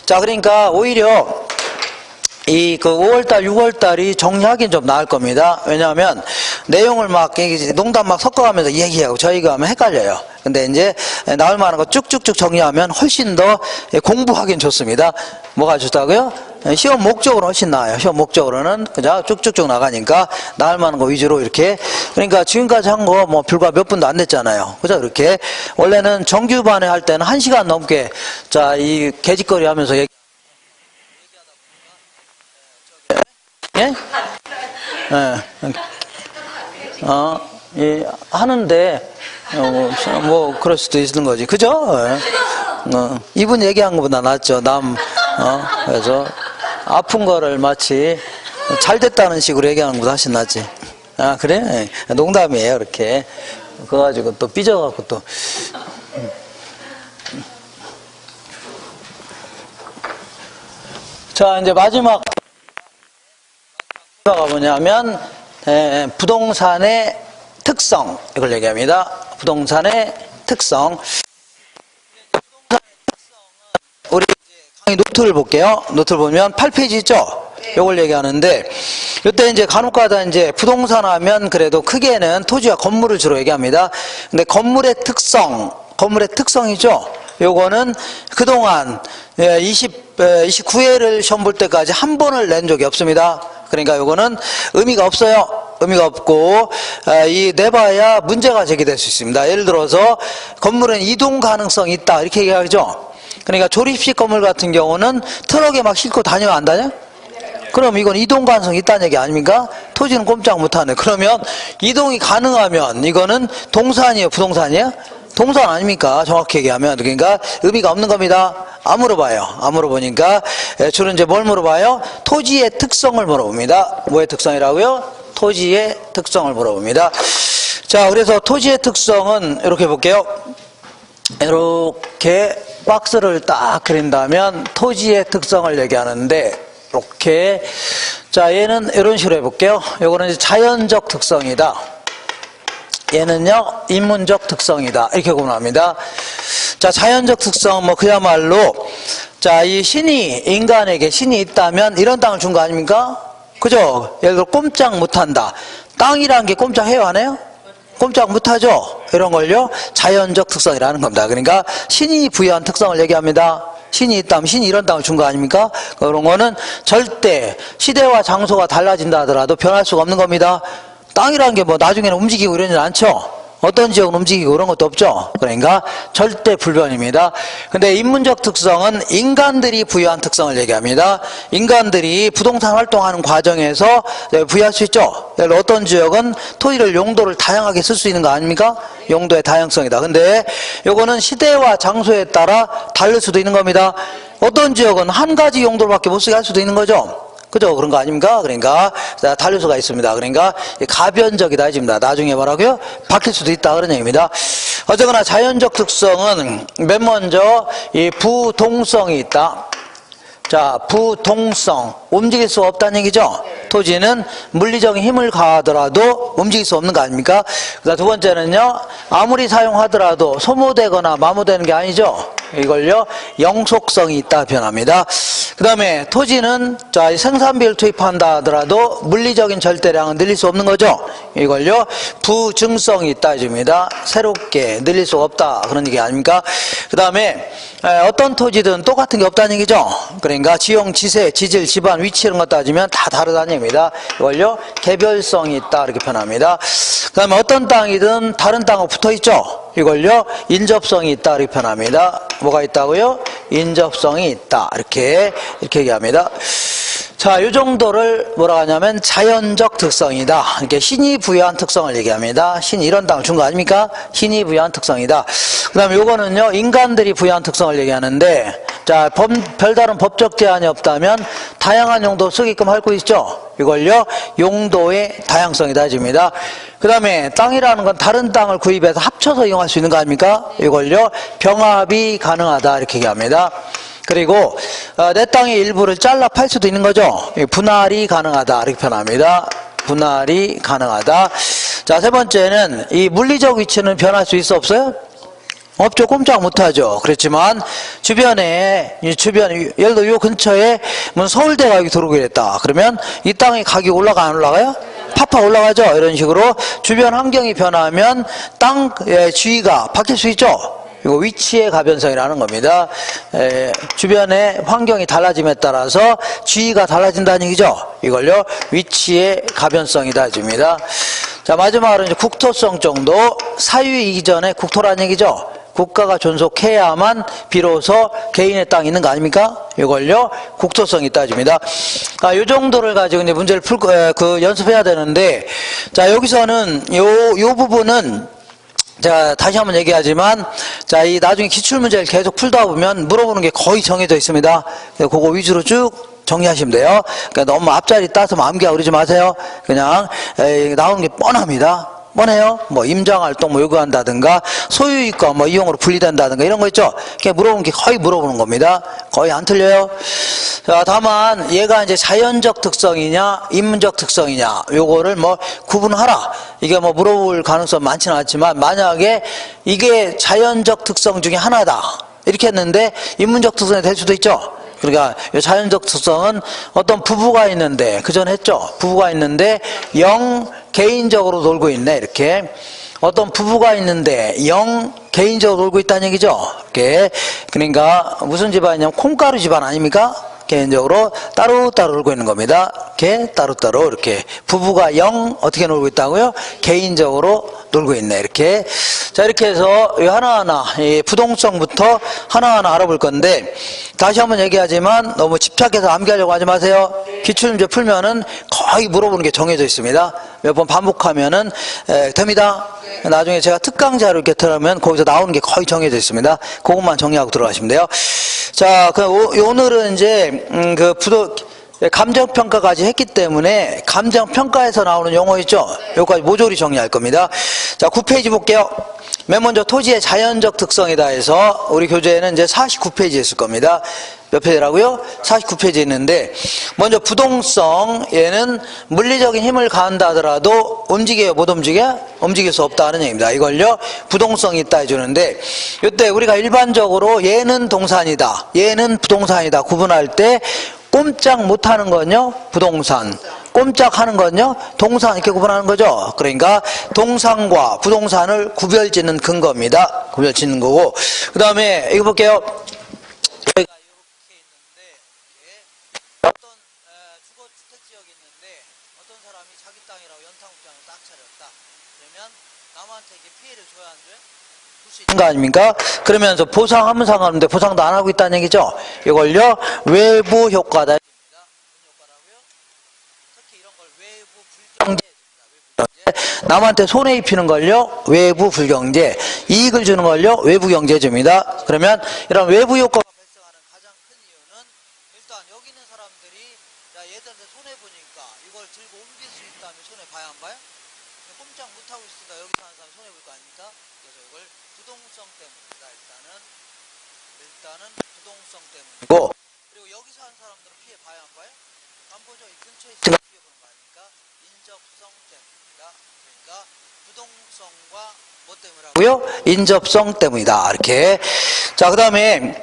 자 그러니까 오히려 이 그 5월달 6월달이 정리하기는 좀 나을 겁니다. 왜냐하면 내용을 막 농담 막 섞어가면서 얘기하고 저희가 하면 헷갈려요. 근데 이제 나올 만한 거 쭉쭉쭉 정리하면 훨씬 더 공부하기는 좋습니다. 뭐가 좋다고요? 시험 목적으로 훨씬 나아요. 시험 목적으로는 그냥 쭉쭉쭉 나가니까 나올 만한 거 위주로 이렇게. 그러니까 지금까지 한 거 뭐 불과 몇 분도 안 됐잖아요. 그죠? 이렇게 원래는 정규반에 할 때는 1시간 넘게 자 이 개짓거리 하면서 예? 예, 하는데, 뭐, 그럴 수도 있는 거지. 그죠? 이분 얘기한 것보다 낫죠. 그래서, 아픈 거를 마치 잘 됐다는 식으로 얘기하는 것보다 훨씬 낫지. 아, 그래? 농담이에요, 이렇게. 그거 가지고 또 삐져갖고 또. 자, 이제 마지막. 가 뭐냐면 부동산의 특성 이걸 얘기합니다. 부동산의 특성. 우리 강의 노트를 볼게요. 노트를 보면 8페이지 있죠. 이걸 얘기하는데 이때 이제 간혹가다 이제 부동산 하면 그래도 크게는 토지와 건물을 주로 얘기합니다. 근데 건물의 특성이죠. 요거는 그동안 29회를 시험 볼 때까지 한 번을 낸 적이 없습니다. 그러니까 요거는 의미가 없어요. 의미가 없고 이 내봐야 문제가 제기될 수 있습니다. 예를 들어서 건물은 이동 가능성이 있다 이렇게 얘기하죠. 그러니까 조립식 건물 같은 경우는 트럭에 막 싣고 다녀 안 다녀? 그럼 이건 이동 가능성이 있다는 얘기 아닙니까? 토지는 꼼짝 못하네. 그러면 이동이 가능하면 이거는 동산이에요? 부동산이에요? 동산 아닙니까? 정확히 얘기하면. 그러니까 의미가 없는 겁니다. 안 물어봐요. 안 물어보니까 주로 이제 뭘 물어봐요? 토지의 특성을 물어봅니다. 뭐의 특성이라고요? 토지의 특성을 물어봅니다. 자, 그래서 토지의 특성은 이렇게 볼게요. 이렇게 박스를 딱 그린다면 토지의 특성을 얘기하는데 이렇게 자 얘는 이런 식으로 해볼게요. 요거는 이제 자연적 특성이다. 얘는요 인문적 특성이다 이렇게 구분합니다. 자 자연적 특성 뭐 그야말로 자 이 인간에게 신이 있다면 이런 땅을 준 거 아닙니까? 그죠? 예를 들어 꼼짝 못한다. 땅이라는 게 꼼짝해요 안 해요? 꼼짝 못하죠? 이런 걸요 자연적 특성이라는 겁니다. 그러니까 신이 부여한 특성을 얘기합니다. 신이 있다면 신이 이런 땅을 준 거 아닙니까? 그런 거는 절대 시대와 장소가 달라진다 하더라도 변할 수가 없는 겁니다. 땅이라는 게 뭐 나중에는 움직이고 이러진 않죠. 어떤 지역은 움직이고 그런 것도 없죠. 그러니까 절대 불변입니다. 근데 인문적 특성은 인간들이 부여한 특성을 얘기합니다. 인간들이 부동산 활동하는 과정에서 부여할 수 있죠. 예를 들어 어떤 지역은 토지를 용도를 다양하게 쓸 수 있는 거 아닙니까? 용도의 다양성이다. 근데 요거는 시대와 장소에 따라 다를 수도 있는 겁니다. 어떤 지역은 한 가지 용도로밖에 못 쓰게 할 수도 있는 거죠. 그죠? 그런 거 아닙니까? 그러니까 다를 수가 있습니다. 그러니까 가변적이다 해집니다. 나중에 뭐라고요? 바뀔 수도 있다 그런 얘기입니다. 어쨌거나 자연적 특성은 맨 먼저 이 부동성이 있다. 자, 부동성, 움직일 수 없다는 얘기죠. 토지는 물리적인 힘을 가하더라도 움직일 수 없는 거 아닙니까? 그다음 두 번째는요, 아무리 사용하더라도 소모되거나 마모되는 게 아니죠. 이걸요, 영속성이 있다 표현합니다. 그 다음에 토지는 자 생산비를 투입한다 하더라도 물리적인 절대량은 늘릴 수 없는 거죠. 이걸요, 부증성이 있다 해줍니다. 새롭게 늘릴 수 없다 그런 얘기 아닙니까? 그 다음에 어떤 토지든 똑같은 게 없다는 얘기죠. 그러니까 지형, 지세, 지질, 지반, 위치 이런 것 따지면 다 다르다는 얘기입니다. 이걸요, 개별성이 있다 이렇게 표현합니다. 그 다음에 어떤 땅이든 다른 땅하고 붙어있죠. 이걸요, 인접성이 있다 이렇게 표현합니다. 뭐가 있다고요? 인접성이 있다 이렇게 얘기합니다. 자, 요 정도를 뭐라 하냐면 자연적 특성이다. 이렇게 신이 부여한 특성을 얘기합니다. 신이 이런 땅을 준 거 아닙니까? 신이 부여한 특성이다. 그 다음에 요거는요, 인간들이 부여한 특성을 얘기하는데, 자, 별다른 법적 제한이 없다면 다양한 용도 쓰게끔 할 거 있죠. 이걸요, 용도의 다양성이다 해줍니다. 그 다음에 땅이라는 건 다른 땅을 구입해서 합쳐서 이용할 수 있는 거 아닙니까? 이걸요, 병합이 가능하다 이렇게 얘기합니다. 그리고 내 땅의 일부를 잘라 팔 수도 있는 거죠. 분할이 가능하다 이렇게 표현합니다. 분할이 가능하다. 자, 세 번째는 이 물리적 위치는 변할 수 있어 없어요? 없죠. 꼼짝 못하죠. 그렇지만 주변에 예를 들어 요 근처에 뭐 서울대가 여기 들어오게 됐다. 그러면 이 땅의 가격이 올라가 안 올라가요? 파파 올라가죠. 이런 식으로 주변 환경이 변하면 땅의 주위가 바뀔 수 있죠. 이거 위치의 가변성이라는 겁니다. 주변의 환경이 달라짐에 따라서 지위가 달라진다는 얘기죠. 이걸요, 위치의 가변성이다 해줍니다. 자, 마지막으로 이제 국토성 정도, 사유 이전에 국토라는 얘기죠. 국가가 존속해야만 비로소 개인의 땅이 있는 거 아닙니까? 이걸요, 국토성이 있다 해줍니다. 요 정도를 가지고 이제 문제를 연습해야 되는데, 자, 여기서는 요 부분은 자, 다시 한번 얘기하지만, 자, 이 나중에 기출문제를 계속 풀다 보면 물어보는 게 거의 정해져 있습니다. 그거 위주로 쭉 정리하시면 돼요. 그러니까 너무 앞자리 따서 암기하고 그러지 마세요. 그냥, 나오는 게 뻔합니다. 뻔해요. 뭐, 임장활동 뭐 요구한다든가, 소유이권 뭐 이용으로 분리된다든가 이런 거 있죠. 그냥 물어보는 게 거의 물어보는 겁니다. 거의 안 틀려요. 자, 다만, 얘가 이제 자연적 특성이냐, 인문적 특성이냐, 요거를 뭐 구분하라. 이게 뭐 물어볼 가능성 많지는 않지만, 만약에 이게 자연적 특성 중에 하나다. 이렇게 했는데, 인문적 특성이 될 수도 있죠. 그러니까 이 자연적 특성은 어떤 부부가 있는데, 그 전에 했죠. 부부가 있는데 개인적으로 놀고 있네. 이렇게 어떤 부부가 있는데 개인적으로 놀고 있다는 얘기죠. 이렇게 그러니까 무슨 집안이냐면 콩가루 집안 아닙니까? 개인적으로 따로따로 놀고 있는 겁니다. 이렇게 따로따로 이렇게 부부가 어떻게 놀고 있다고요? 개인적으로 놀고 있네. 이렇게. 자, 이렇게 해서 하나하나 이 부동성부터 하나하나 알아볼 건데, 다시 한번 얘기하지만 너무 집착해서 암기하려고 하지 마세요. 기출문제 풀면은 거의 물어보는 게 정해져 있습니다. 몇 번 반복하면은 됩니다. 나중에 제가 특강자로 이렇게 들으면 거기서 나오는 게 거의 정해져 있습니다. 그것만 정리하고 들어가시면 돼요. 자, 오늘은 이제 감정평가까지 했기 때문에 감정평가에서 나오는 용어 있죠? 여기까지 모조리 정리할 겁니다. 자, 9페이지 볼게요. 맨 먼저 토지의 자연적 특성이다 해서 우리 교재에는 이제 49페이지 있을 겁니다. 몇 페이지라고요? 49페이지 있는데, 먼저 부동성, 얘는 물리적인 힘을 가한다 하더라도 움직여요? 못 움직여? 움직일 수 없다는 얘기입니다. 이걸요, 부동성이 있다 해주는데, 이때 우리가 일반적으로 얘는 동산이다, 얘는 부동산이다 구분할 때 꼼짝 못하는 건요, 부동산. 꼼짝하는 건요, 동산 이렇게 구분하는 거죠. 그러니까 동산과 부동산을 구별짓는 근거입니다. 구별짓는 거고. 그 다음에 이거 볼게요. 여기가 남한테 이게 피해를 줘야 안 돼? 줄 수 있는 거 아닙니까? 그러면서 보상하면 상관없는데 보상도 안 하고 있다는 얘기죠. 이걸요 외부 효과다. 효과라고요? 특히 이런 걸 외부 불경제. 남한테 손해 입히는 걸요 외부 불경제, 이익을 주는 걸요 외부 경제줍니다. 그러면 이런 외부 효과가 발생하는 가장 큰 이유는 일단 여기 있는 사람들이 야 얘들한테 손해 보니까 이걸 들고 옮길 수 있다면 손해 봐야 안 봐요? 꼼짝 못 하고 있으니까 여기 사는 사람 손해 볼 거 아닙니까? 그래서 이걸 부동성 때문입니다. 일단은 부동성 때문이고, 그리고 여기 사는 사람들은 피해 봐야 안 봐요? 안 보죠. 이 근처에 있으니까 피해 보는 거 아닙니까? 인접성 때문입니다. 그러니까 부동성과 뭐 때문이라고요? 인접성 때문이다. 이렇게. 자, 그 다음에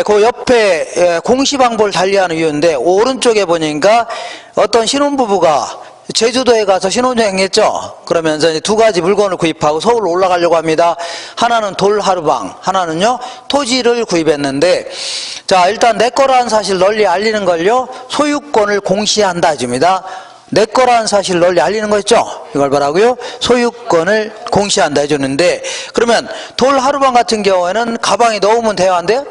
그 옆에 공시방법을 달리하는 이유인데, 오른쪽에 보니까 어떤 신혼부부가 제주도에 가서 신혼여행했죠. 그러면서 이제 두 가지 물건을 구입하고 서울로 올라가려고 합니다. 하나는 돌 하루방, 하나는요 토지를 구입했는데, 자 일단 내 거라는 사실 널리 알리는 걸요 소유권을 공시한다 해줍니다. 내 거라는 사실 널리 알리는 거 있죠. 이걸 뭐라고요? 소유권을 공시한다 해주는데, 그러면 돌 하루방 같은 경우에는 가방에 넣으면 돼야 안 돼요?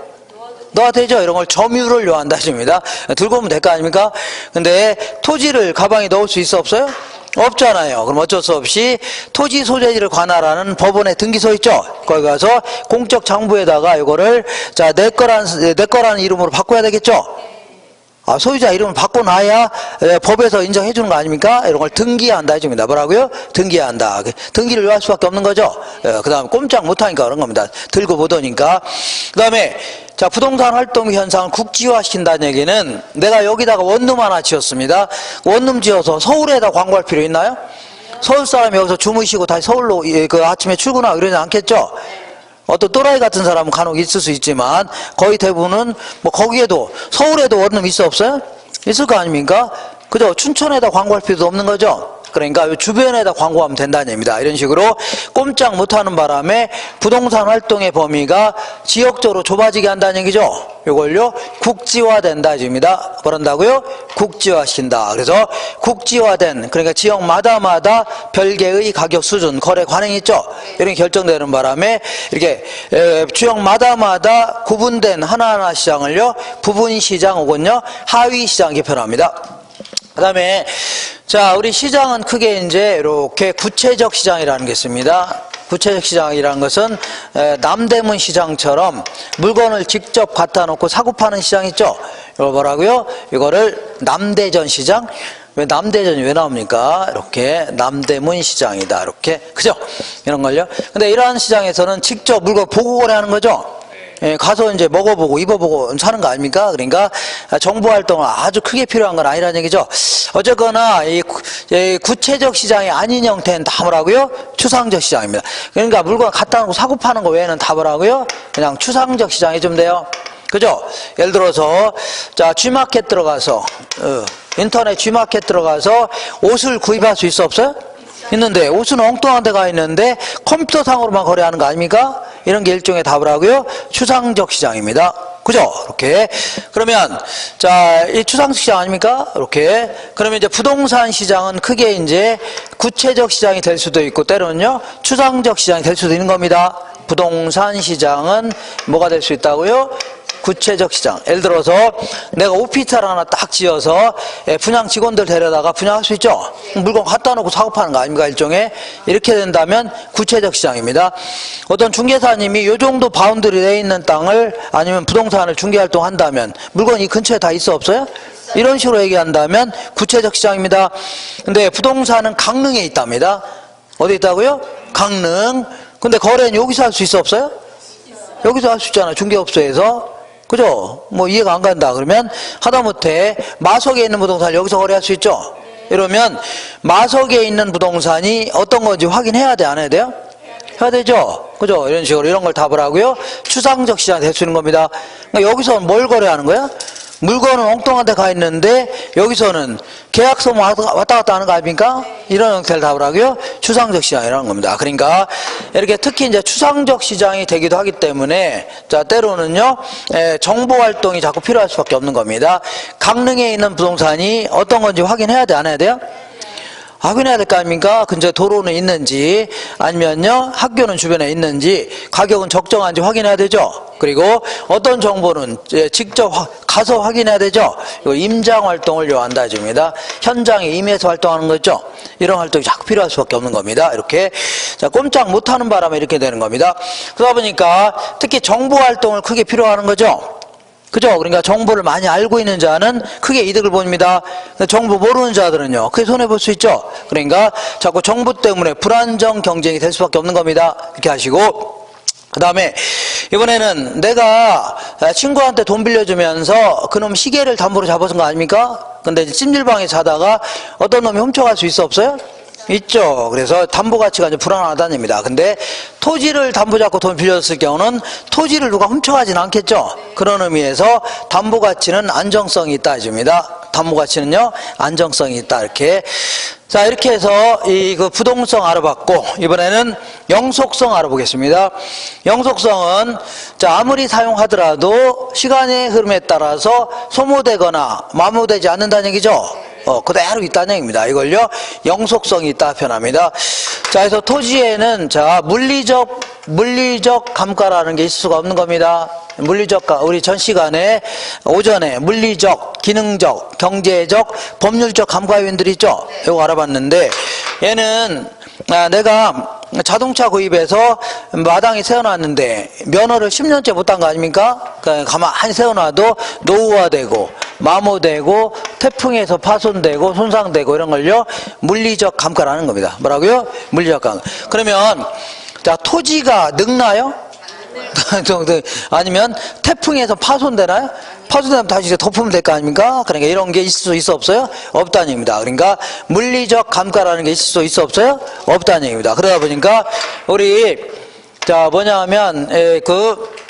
넣어야 되죠. 이런 걸 점유를 요한다 해줍니다. 들고 오면 될 거 아닙니까? 근데 토지를 가방에 넣을 수 있어 없어요? 없잖아요. 그럼 어쩔 수 없이 토지 소재지를 관할하는 법원에 등기소 있죠. 거기 가서 공적 장부에다가 이거를 자 내 거라는 이름으로 바꿔야 되겠죠. 소유자 이름을 바꿔놔야 법에서 인정해 주는 거 아닙니까? 이런 걸 등기한다 해줍니다. 뭐라고요? 등기한다. 등기를 요할 수밖에 없는 거죠. 그 다음에 꼼짝 못하니까 그런 겁니다. 들고 보도니까. 그 다음에 자 부동산 활동 현상을 국지화시킨다는 얘기는, 내가 여기다가 원룸 하나 지었습니다. 원룸 지어서 서울에다 광고할 필요 있나요? 서울 사람이 여기서 주무시고 다시 서울로 그 아침에 출근하고 이러지 않겠죠? 어떤 또라이 같은 사람은 간혹 있을 수 있지만 거의 대부분은 뭐 거기에도 서울에도 원룸 있어 없어요? 있을 거 아닙니까? 그죠? 춘천에다 광고할 필요도 없는 거죠. 그러니까 주변에다 광고하면 된다는 얘기입니다. 이런 식으로 꼼짝 못하는 바람에 부동산 활동의 범위가 지역적으로 좁아지게 한다는 얘기죠. 이걸요 국지화된다 해줍니다. 뭐란다고요? 국지화시킨다. 그래서 국지화된, 그러니까 지역마다 별개의 가격 수준, 거래 관행이 있죠. 이런 게 결정되는 바람에 이렇게 지역마다 구분된 하나하나 시장을요 부분 시장 혹은요 하위 시장 이렇게 표현합니다. 그 다음에 자 우리 시장은 크게 이제 이렇게 구체적 시장이라는 게 있습니다. 구체적 시장이라는 것은 남대문 시장처럼 물건을 직접 갖다 놓고 사고 파는 시장 있죠. 이거 뭐라고요? 이거를 남대전 시장. 왜 남대전이 왜 나옵니까? 이렇게 남대문 시장이다. 이렇게 그죠? 이런 걸요. 근데 이러한 시장에서는 직접 물건 보고 거래하는 거죠. 가서 이제 먹어보고 입어보고 사는 거 아닙니까? 그러니까 정보 활동을 아주 크게 필요한 건 아니라는 얘기죠. 어쨌거나 이 구체적 시장이 아닌 형태는 다 뭐라고요? 추상적 시장입니다. 그러니까 물건 갖다 놓고 사고 파는 거 외에는 다 뭐라고요? 그냥 추상적 시장이 좀 돼요. 그죠? 예를 들어서 자 G마켓 들어가서 인터넷 G마켓 들어가서 옷을 구입할 수 있어 없어요? 있는데 옷은 엉뚱한 데가 있는데 컴퓨터상으로만 거래하는 거 아닙니까? 이런 게 일종의 답을 하고요. 추상적 시장입니다. 그죠? 이렇게. 그러면 자, 이 추상적 시장 아닙니까? 이렇게. 그러면 이제 부동산 시장은 크게 이제 구체적 시장이 될 수도 있고 때로는요. 추상적 시장이 될 수도 있는 겁니다. 부동산 시장은 뭐가 될 수 있다고요? 구체적 시장. 예를 들어서 내가 오피스텔 하나 딱 지어서 분양 직원들 데려다가 분양할 수 있죠. 물건 갖다 놓고 사고 파는 거 아닙니까? 일종의. 이렇게 된다면 구체적 시장입니다. 어떤 중개사님이 이 정도 바운드리 내에 있는 땅을 아니면 부동산을 중개활동 한다면 물건이 근처에 다 있어 없어요? 이런 식으로 얘기한다면 구체적 시장입니다. 근데 부동산은 강릉에 있답니다. 어디 있다고요? 강릉. 근데 거래는 여기서 할 수 있어 없어요? 여기서 할 수 있잖아. 중개업소에서. 그죠? 뭐 이해가 안 간다. 그러면 하다못해 마석에 있는 부동산을 여기서 거래할 수 있죠? 이러면 마석에 있는 부동산이 어떤 건지 확인해야 돼? 안 해야 돼요? 해야 되죠? 그죠? 이런 식으로 이런 걸 답을 하고요. 추상적 시장이 될 수 있는 겁니다. 그러니까 여기서 뭘 거래하는 거야? 물건은 엉뚱한 데 가 있는데 여기서는 계약서만 왔다 갔다 하는 거 아닙니까? 이런 형태를 답을 하고요. 추상적 시장이라는 겁니다. 그러니까 이렇게 특히 이제 추상적 시장이 되기도 하기 때문에 자 때로는요 정보 활동이 자꾸 필요할 수밖에 없는 겁니다. 강릉에 있는 부동산이 어떤 건지 확인해야 돼? 안 해야 돼요? 확인해야 될 거 아닙니까? 근처에 도로는 있는지 아니면요 학교는 주변에 있는지 가격은 적정한지 확인해야 되죠. 그리고 어떤 정보는 직접 가서 확인해야 되죠. 이거 임장 활동을 요한다 해줍니다. 현장에 임해서 활동하는 거죠. 이런 활동이 자꾸 필요할 수밖에 없는 겁니다. 이렇게 자 꼼짝 못하는 바람에 이렇게 되는 겁니다. 그러다 보니까 특히 정보 활동을 크게 필요하는 거죠. 그죠? 그러니까 정보를 많이 알고 있는 자는 크게 이득을 봅니다. 정보 모르는 자들은요, 크게 손해볼 수 있죠? 그러니까 자꾸 정보 때문에 불안정 경쟁이 될 수밖에 없는 겁니다. 이렇게 하시고, 그 다음에 이번에는 내가 친구한테 돈 빌려주면서 그놈 시계를 담보로 잡아준 거 아닙니까? 근데 찜질방에 자다가 어떤 놈이 훔쳐갈 수 있어 없어요? 있죠. 그래서 담보 가치가 이제 불안하다는 얘기입니다. 근데 토지를 담보 잡고 돈 빌렸을 경우는 토지를 누가 훔쳐가지는 않겠죠. 그런 의미에서 담보 가치는 안정성이 있다 해줍니다. 담보 가치는요 안정성이 있다 이렇게. 자 이렇게 해서 그 부동성 알아봤고 이번에는 영속성 알아보겠습니다. 영속성은 자 아무리 사용하더라도 시간의 흐름에 따라서 소모되거나 마모되지 않는다는 얘기죠. 그대로 있다는 얘기입니다. 이걸요 영속성이 있다 표현합니다. 자 그래서 토지에는 자 물리적 감가라는 게 있을 수가 없는 겁니다. 우리 전 시간에 오전에 물리적, 기능적, 경제적, 법률적 감가 요인들이 있죠. 이거 알아봤는데 얘는 내가 자동차 구입해서 마당에 세워놨는데 면허를 10년째 못 딴 거 아닙니까? 가만히 세워놔도 노후화되고 마모되고 태풍에서 파손되고 손상되고 이런 걸요 물리적 감가라는 겁니다. 뭐라고요? 물리적 감가. 그러면 자 토지가 늙나요? 아니면 태풍에서 파손되나요? 파손되면 다시 이제 덮으면 될 거 아닙니까? 그러니까 이런 게 있을 수 있어 없어요? 없다는 얘기입니다. 그러니까 물리적 감가라는 게 있을 수 있어 없어요? 없다는 얘기입니다. 그러다 보니까 우리 자 뭐냐면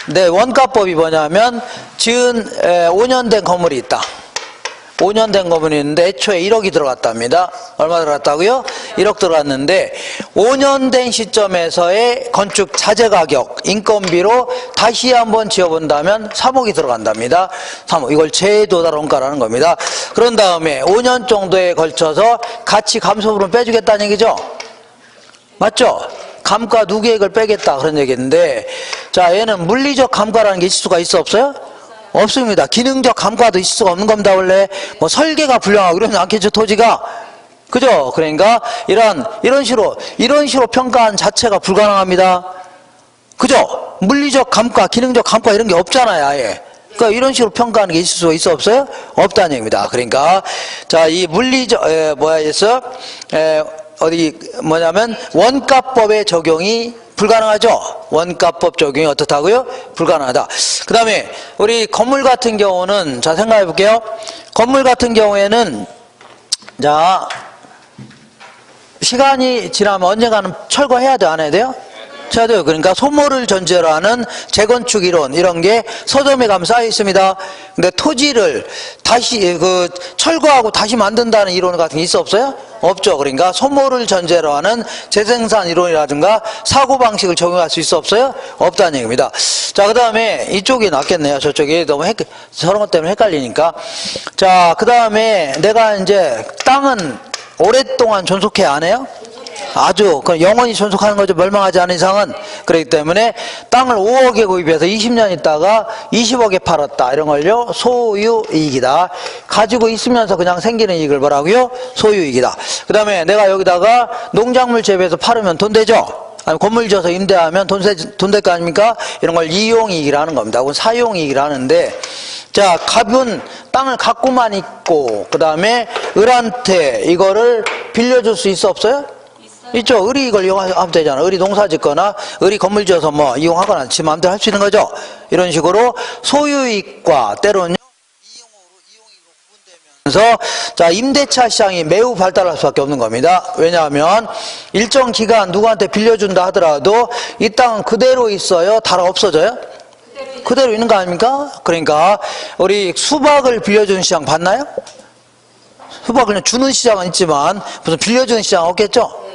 내 원가법이 뭐냐면 지은 5년 된 건물이 있다. 5년 된 건물이 있는데 애초에 1억이 들어갔답니다. 얼마 들어갔다고요? 1억 들어갔는데 5년 된 시점에서의 건축 자재 가격, 인건비로 다시 한번 지어본다면 3억이 들어간답니다. 3억. 이걸 제도달 원가라는 겁니다. 그런 다음에 5년 정도에 걸쳐서 가치 감소분을 빼주겠다는 얘기죠. 맞죠? 감가 누계액을 빼겠다 그런 얘기인데 자 얘는 물리적 감가라는 게 있을 수가 있어 없어요? 없습니다. 기능적 감가도 있을 수가 없는 겁니다. 원래 뭐 설계가 불량하고 그러지 않겠죠 토지가. 그죠? 그러니까 이런 식으로 평가한 자체가 불가능합니다. 그죠? 물리적 감가, 기능적 감가 이런 게 없잖아요 아예. 그러니까 이런 식으로 평가하는 게 있을 수 있어 없어요? 없다는 얘기입니다. 그러니까 자 이 물리적 뭐냐면 원가법의 적용이 불가능하죠. 원가법 적용이 어떻다고요? 불가능하다. 그 다음에 우리 건물 같은 경우는 자 생각해 볼게요. 건물 같은 경우에는 자 시간이 지나면 언젠가는 철거해야 돼요? 안 해야 돼요? 해야 돼요. 그러니까 소모를 전제로 하는 재건축 이론 이런 게 서점에 가면 쌓여 있습니다. 근데 토지를 다시 철거하고 다시 만든다는 이론 같은 게 있어 없어요? 없죠. 그러니까 소모를 전제로 하는 재생산 이론이라든가 사고방식을 적용할 수 있어 없어요? 없다는 얘기입니다. 자, 그 다음에 이쪽이 낫겠네요. 저쪽이 너무 저런 것 때문에 헷갈리니까. 자, 그 다음에 내가 이제 땅은 오랫동안 존속해야 안 해요? 아주 영원히 존속하는 거죠. 멸망하지 않은 이상은. 그렇기 때문에 땅을 5억에 구입해서 20년 있다가 20억에 팔았다. 이런 걸요 소유이익이다. 가지고 있으면서 그냥 생기는 이익을 뭐라고요? 소유이익이다. 그 다음에 내가 여기다가 농작물 재배해서 팔으면 돈 되죠? 아니 건물 지어서 임대하면 돈 될 거 아닙니까? 이런 걸 이용이익이라는 겁니다. 혹은 사용이익이라 하는데 자 갑은 땅을 갖고만 있고 그 다음에 을한테 이거를 빌려줄 수 있어 없어요? 있죠. 을이 이걸 이용하면 되잖아. 을이 농사 짓거나 을이 건물 지어서 뭐 이용하거나 지 마음대로 할 수 있는 거죠. 이런 식으로 소유이익과 때로는 이용이익으로 구분되면서 자 임대차 시장이 매우 발달할 수밖에 없는 겁니다. 왜냐하면 일정 기간 누구한테 빌려준다 하더라도 이 땅은 그대로 있어요? 달아 없어져요? 그대로 있는 거 아닙니까? 그러니까 우리 수박을 빌려주는 시장 봤나요? 수박을 그냥 주는 시장은 있지만 무슨 빌려주는 시장 없겠죠?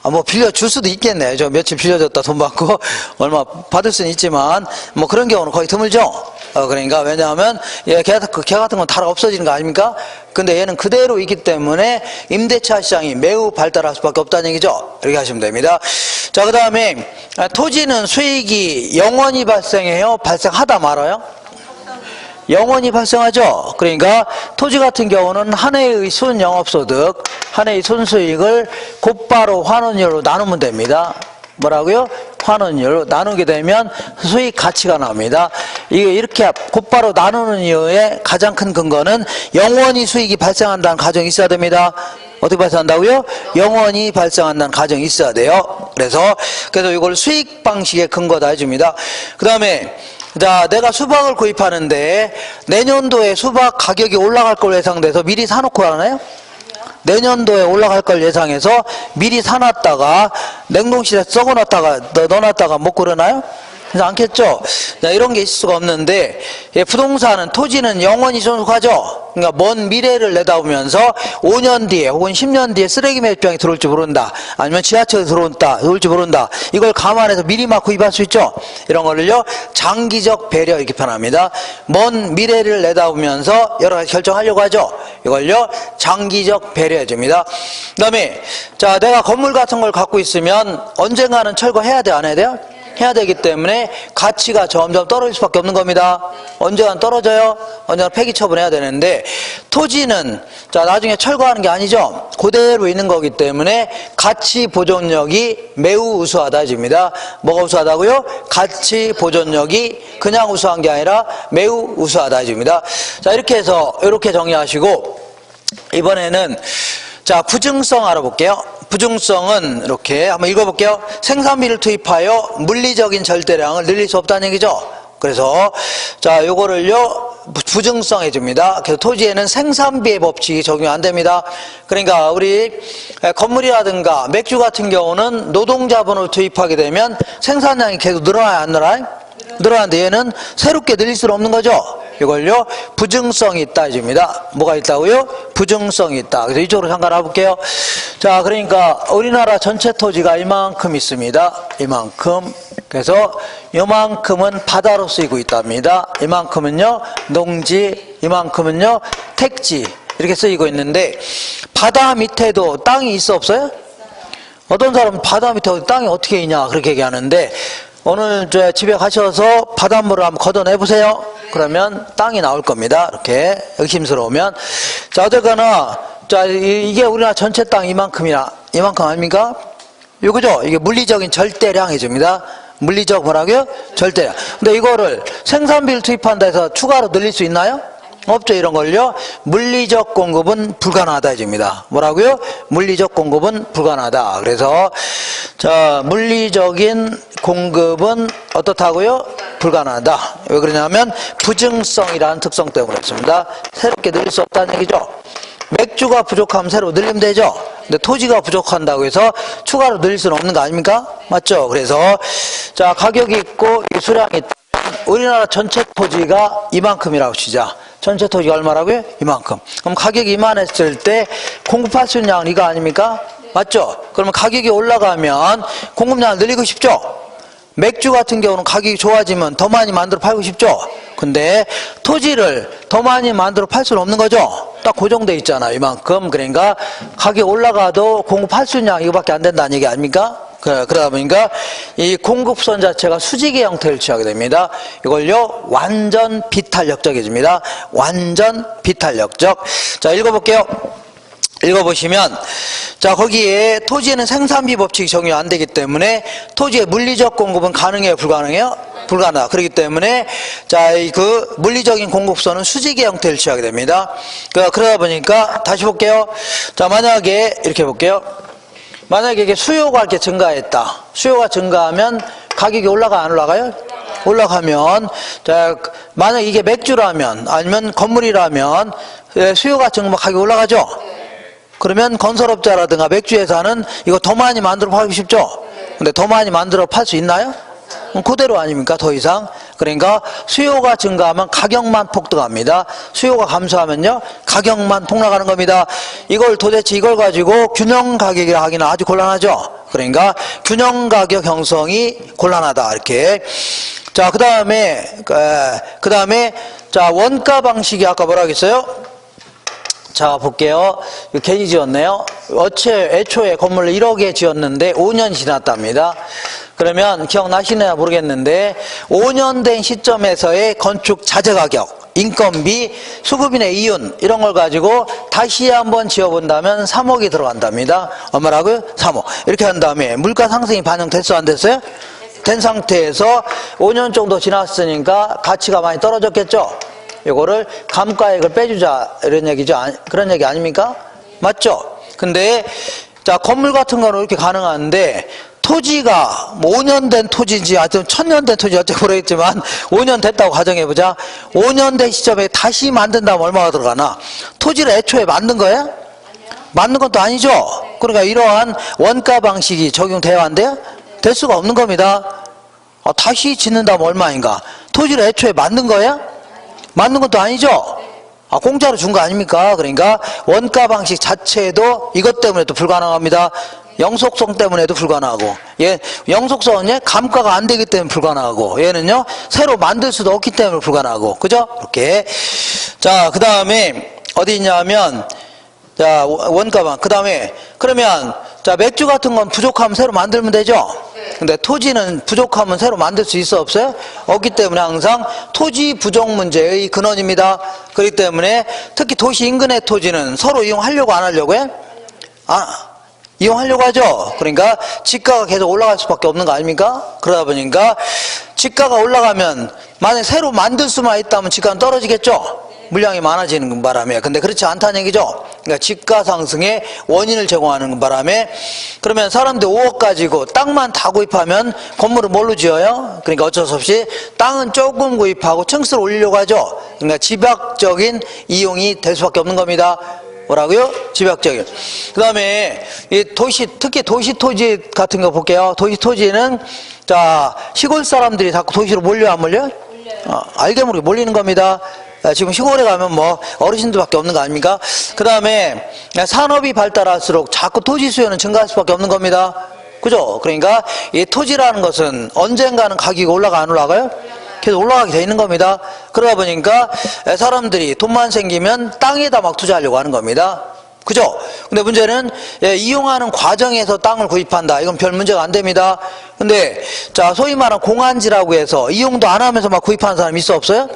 뭐 빌려줄 수도 있겠네. 저 며칠 빌려줬다 돈 받고 얼마 받을 수는 있지만 뭐 그런 경우는 거의 드물죠. 그러니까 왜냐하면 걔 같은 건 다 없어지는 거 아닙니까? 근데 얘는 그대로 있기 때문에 임대차 시장이 매우 발달할 수밖에 없다는 얘기죠. 이렇게 하시면 됩니다. 자, 그 다음에 토지는 수익이 영원히 발생해요? 발생하다 말아요? 영원히 발생하죠. 그러니까 토지 같은 경우는 한 해의 순영업소득, 한 해의 순수익을 곧바로 환원율로 나누면 됩니다. 뭐라고요? 환원율로 나누게 되면 수익 가치가 나옵니다. 이게 이렇게 곧바로 나누는 이유의 가장 큰 근거는 영원히 수익이 발생한다는 가정이 있어야 됩니다. 어떻게 발생한다고요? 영원히 발생한다는 가정이 있어야 돼요. 그래서 이걸 수익 방식의 근거다 해줍니다. 그 다음에 자, 내가 수박을 구입하는데 내년도에 수박 가격이 올라갈 걸 예상돼서 미리 사놓고 하나요? 내년도에 올라갈 걸 예상해서 미리 사놨다가 냉동실에 썩어놨다가 넣어놨다가 먹고 그러나요? 그래서 않겠죠? 자, 이런 게 있을 수가 없는데, 부동산은, 토지는 영원히 존속하죠? 그러니까 먼 미래를 내다보면서 5년 뒤에 혹은 10년 뒤에 쓰레기 매립장이 들어올지 모른다. 아니면 지하철이 들어올지 모른다. 이걸 감안해서 미리 막 구입할 수 있죠? 이런 거를요, 장기적 배려 이렇게 표현합니다. 먼 미래를 내다보면서 여러 가지 결정하려고 하죠? 이걸요, 장기적 배려해 줍니다. 그 다음에, 자, 내가 건물 같은 걸 갖고 있으면 언젠가는 철거해야 돼, 안 해야 돼요? 해야 되기 때문에 가치가 점점 떨어질 수밖에 없는 겁니다. 언제나 떨어져요? 언제나 폐기 처분해야 되는데, 토지는 자 나중에 철거하는 게 아니죠. 그대로 있는 거기 때문에 가치 보존력이 매우 우수하다 해줍니다. 뭐가 우수하다고요? 가치 보존력이 그냥 우수한 게 아니라 매우 우수하다 해줍니다. 자, 이렇게 해서 이렇게 정리하시고, 이번에는 자, 부증성 알아볼게요. 부증성은 이렇게 한번 읽어볼게요. 생산비를 투입하여 물리적인 절대량을 늘릴 수 없다는 얘기죠. 그래서 자, 요거를요 부증성 해줍니다. 그래서 토지에는 생산비의 법칙이 적용 안 됩니다. 그러니까 우리 건물이라든가 맥주 같은 경우는 노동자본을 투입하게 되면 생산량이 계속 늘어나요, 안 늘어나요? 늘어나는데 얘는 새롭게 늘릴 수는 없는 거죠. 이걸요 부증성이 있다 해줍니다. 뭐가 있다고요? 부증성이 있다. 그래서 이쪽으로 잠깐 알아볼게요. 자, 그러니까 우리나라 전체 토지가 이만큼 있습니다. 이만큼. 그래서 이만큼은 바다로 쓰이고 있답니다. 이만큼은요 농지, 이만큼은요 택지 이렇게 쓰이고 있는데, 바다 밑에도 땅이 있어 없어요? 어떤 사람은 바다 밑에 땅이 어떻게 있냐 그렇게 얘기하는데, 오늘 집에 가셔서 바닷물을 한번 걷어내보세요. 그러면 땅이 나올 겁니다. 이렇게 의심스러우면. 자, 어쨌거나 자, 이게 우리나라 전체 땅 이만큼 아닙니까? 이거죠? 이게 물리적인 절대량 해줍니다. 물리적 뭐라고요? 절대량. 근데 이거를 생산비를 투입한다 해서 추가로 늘릴 수 있나요? 없죠. 이런 걸요 물리적 공급은 불가능하다 해줍니다. 뭐라고요? 물리적 공급은 불가능하다. 그래서 자, 물리적인 공급은 어떻다고요? 불가능하다. 왜 그러냐면 부증성이라는 특성 때문에 그렇습니다. 새롭게 늘릴 수 없다는 얘기죠. 맥주가 부족하면 새로 늘리면 되죠. 근데 토지가 부족한다고 해서 추가로 늘릴 수는 없는 거 아닙니까? 맞죠? 그래서 자, 가격이 있고 수량이 있다면 우리나라 전체 토지가 이만큼이라고 치자. 전체 토지가 얼마라고요? 이만큼. 그럼 가격이 이만했을 때 공급할 수 있는 양은 이거 아닙니까? 맞죠? 그러면 가격이 올라가면 공급량을 늘리고 싶죠? 맥주 같은 경우는 가격이 좋아지면 더 많이 만들어 팔고 싶죠? 근데 토지를 더 많이 만들어 팔 수는 없는 거죠? 딱 고정돼 있잖아요. 이만큼. 그러니까 가격이 올라가도 공급할 수 있는 양 이거밖에 안 된다는 얘기 아닙니까? 그러다 보니까 이 공급선 자체가 수직의 형태를 취하게 됩니다. 이걸요 완전 비탄력적 해줍니다. 완전 비탄력적. 자, 읽어볼게요. 읽어보시면 자, 거기에 토지에는 생산비 법칙이 적용이 안 되기 때문에 토지의 물리적 공급은 가능해요, 불가능해요? 불가능하다. 그렇기 때문에 자, 그 물리적인 공급선은 수직의 형태를 취하게 됩니다. 그러다 보니까 다시 볼게요. 자, 만약에 이렇게 볼게요. 만약에 이게 수요가 이렇게 증가했다. 수요가 증가하면 가격이 올라가 안 올라가요? 올라가면 자, 만약 이게 맥주라면 아니면 건물이라면 수요가 증가하면 가격이 올라가죠? 그러면 건설업자라든가 맥주회사는 이거 더 많이 만들어 팔고 싶죠? 근데 더 많이 만들어 팔 수 있나요? 그대로 아닙니까? 더 이상. 그러니까 수요가 증가하면 가격만 폭등합니다. 수요가 감소하면요 가격만 폭락하는 겁니다. 이걸 도대체 이걸 가지고 균형 가격이라 하기는 아주 곤란하죠. 그러니까 균형 가격 형성이 곤란하다 이렇게. 자, 그 다음에 자, 원가 방식이 아까 뭐라 그랬어요? 자, 볼게요. 이거 괜히 지었네요. 애초에 건물을 1억에 지었는데 5년 지났답니다. 그러면 기억나시나요? 모르겠는데 5년 된 시점에서의 건축 자재 가격, 인건비, 수급인의 이윤 이런 걸 가지고 다시 한번 지어본다면 3억이 들어간답니다. 얼마라고요? 3억. 이렇게 한 다음에 물가 상승이 반영됐어 안 됐어요? 된 상태에서 5년 정도 지났으니까 가치가 많이 떨어졌겠죠? 이거를 감가액을 빼주자 이런 얘기죠. 그런 얘기 아닙니까? 맞죠? 근데 자, 건물 같은 거는 이렇게 가능한데 토지가 뭐 5년 된 토지인지 하여튼 1000년 된 토지 어떻게 모르겠지만 5년 됐다고 가정해보자. 5년 된 시점에 다시 만든다면 얼마가 들어가나? 토지를 애초에 만든 거야? 만든 건 또 아니죠? 그러니까 이러한 원가 방식이 적용돼야 한대요? 될 수가 없는 겁니다. 다시 짓는다면 얼마인가? 토지를 애초에 만든 거야? 만든 것도 아니죠? 공짜로 준 거 아닙니까? 그러니까 원가 방식 자체도 이것 때문에도 불가능합니다. 영속성 때문에도 불가능하고, 영속성은 감가가 안 되기 때문에 불가능하고, 얘는요 새로 만들 수도 없기 때문에 불가능하고, 그죠? 이렇게. 자, 그 다음에 어디 있냐면, 자, 원가방. 그 다음에 그러면 자, 맥주 같은 건 부족하면 새로 만들면 되죠? 근데 토지는 부족하면 새로 만들 수 있어 없어요? 없기 때문에 항상 토지 부족 문제의 근원입니다. 그렇기 때문에 특히 도시 인근의 토지는 서로 이용하려고 안 하려고 해? 이용하려고 하죠. 그러니까 지가가 계속 올라갈 수밖에 없는 거 아닙니까? 그러다 보니까 지가가 올라가면 만약에 새로 만들 수만 있다면 지가는 떨어지겠죠? 물량이 많아지는 바람에. 근데 그렇지 않다는 얘기죠. 그러니까 지가 상승의 원인을 제공하는 바람에, 그러면 사람들 5억 가지고 땅만 다 구입하면 건물을 뭘로 지어요? 그러니까 어쩔 수 없이 땅은 조금 구입하고 층수를 올리려고 하죠. 그러니까 집약적인 이용이 될 수밖에 없는 겁니다. 뭐라고요? 집약적인. 그 다음에 이 특히 도시 토지 같은 거 볼게요. 도시 토지는 자, 시골 사람들이 자꾸 도시로 몰려 안 몰려? 알게 모르게 몰리는 겁니다. 지금 시골에 가면 뭐 어르신들밖에 없는 거 아닙니까? 그 다음에 산업이 발달할수록 자꾸 토지 수요는 증가할 수밖에 없는 겁니다. 그죠? 그러니까 이 토지라는 것은 언젠가는 가격이 올라가 안 올라가요? 계속 올라가게 돼 있는 겁니다. 그러다 보니까 사람들이 돈만 생기면 땅에다 막 투자하려고 하는 겁니다. 그죠? 근데 문제는 이용하는 과정에서 땅을 구입한다. 이건 별 문제가 안 됩니다. 근데 자, 소위 말하는 공안지라고 해서 이용도 안 하면서 막 구입하는 사람 있어 없어요?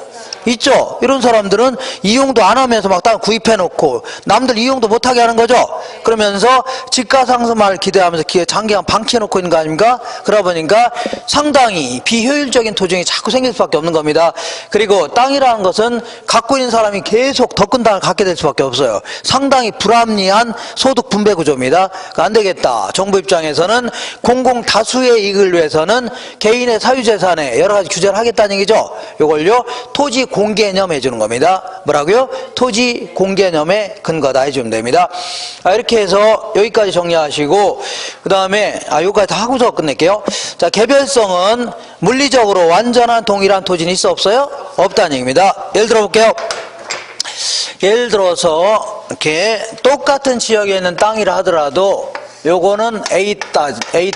있죠. 이런 사람들은 이용도 안 하면서 막 땅 구입해 놓고 남들 이용도 못하게 하는 거죠. 그러면서 지가 상승을 기대하면서 장기간 방치해 놓고 있는 거 아닙니까? 그러다 보니까 상당히 비효율적인 토종이 자꾸 생길 수밖에 없는 겁니다. 그리고 땅이라는 것은 갖고 있는 사람이 계속 더 큰 땅을 갖게 될 수밖에 없어요. 상당히 불합리한 소득 분배 구조입니다. 안 되겠다. 정부 입장에서는 공공 다수의 이익을 위해서는 개인의 사유재산에 여러 가지 규제를 하겠다는 얘기죠. 이걸요 토지 공개념 해주는 겁니다. 뭐라고요? 토지 공개념의 근거다 해주면 됩니다. 이렇게 해서 여기까지 정리하시고, 그 다음에 여기까지 다 하고서 끝낼게요. 자, 개별성은 물리적으로 완전한 동일한 토지는 있어 없어요? 없다는 얘기입니다. 예를 들어 볼게요. 예를 들어서 이렇게 똑같은 지역에 있는 땅이라 하더라도 요거는 A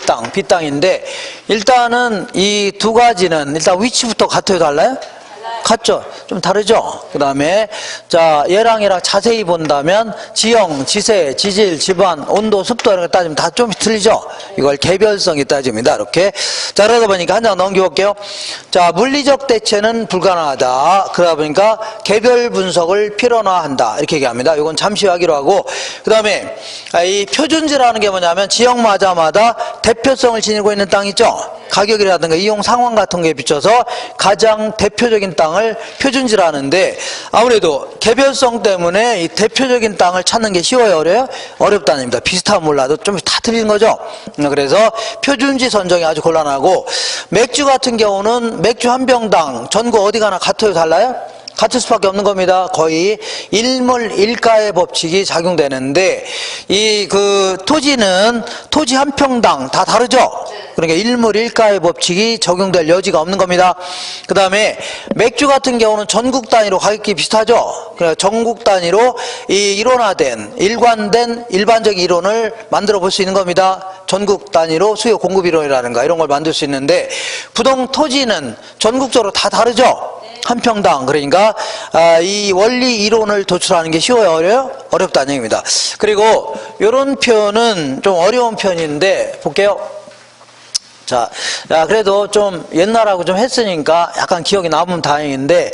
땅, B 땅인데 일단은 이 두 가지는 일단 위치부터 같아요, 달라요? 같죠? 좀 다르죠? 그 다음에 자, 얘랑 자세히 본다면 지형, 지세, 지질, 지반, 온도, 습도 이런 거 따지면 다 좀 틀리죠? 이걸 개별성이 따집니다. 이렇게. 자, 그러다 보니까 한 장 넘겨볼게요. 자, 물리적 대체는 불가능하다. 그러다 보니까 개별 분석을 필연화한다. 이렇게 얘기합니다. 이건 잠시 하기로 하고, 그 다음에 이 표준지라는 게 뭐냐면 지역마다 대표성을 지니고 있는 땅 있죠? 가격이라든가 이용 상황 같은 거에 비춰서 가장 대표적인 땅을 표준지라는데, 아무래도 개별성 때문에 이 대표적인 땅을 찾는 게 쉬워요, 어려요? 어렵다는 얘기입니다. 비슷하면 몰라도 좀 다 틀린 거죠. 그래서 표준지 선정이 아주 곤란하고, 맥주 같은 경우는 맥주 한 병당 전국 어디 가나 같아요, 달라요? 같을 수밖에 없는 겁니다. 거의 일물일가의 법칙이 작용되는데, 이 토지는 토지 한 평당 다 다르죠? 그러니까 일물일가의 법칙이 적용될 여지가 없는 겁니다. 그 다음에 맥주 같은 경우는 전국 단위로 가격이 비슷하죠? 그러니까 전국 단위로 이 일원화된, 일관된 일반적인 이론을 만들어 볼 수 있는 겁니다. 전국 단위로 수요 공급 이론이라든가 이런 걸 만들 수 있는데, 부동 토지는 전국적으로 다 다르죠? 평당. 그러니까 이 원리 이론을 도출하는 게 쉬워요, 어려요? 어렵다는 얘기입니다. 그리고 이런 표현은 좀 어려운 편인데 볼게요. 자, 그래도 좀 옛날하고 좀 했으니까 약간 기억이 남으면 다행인데,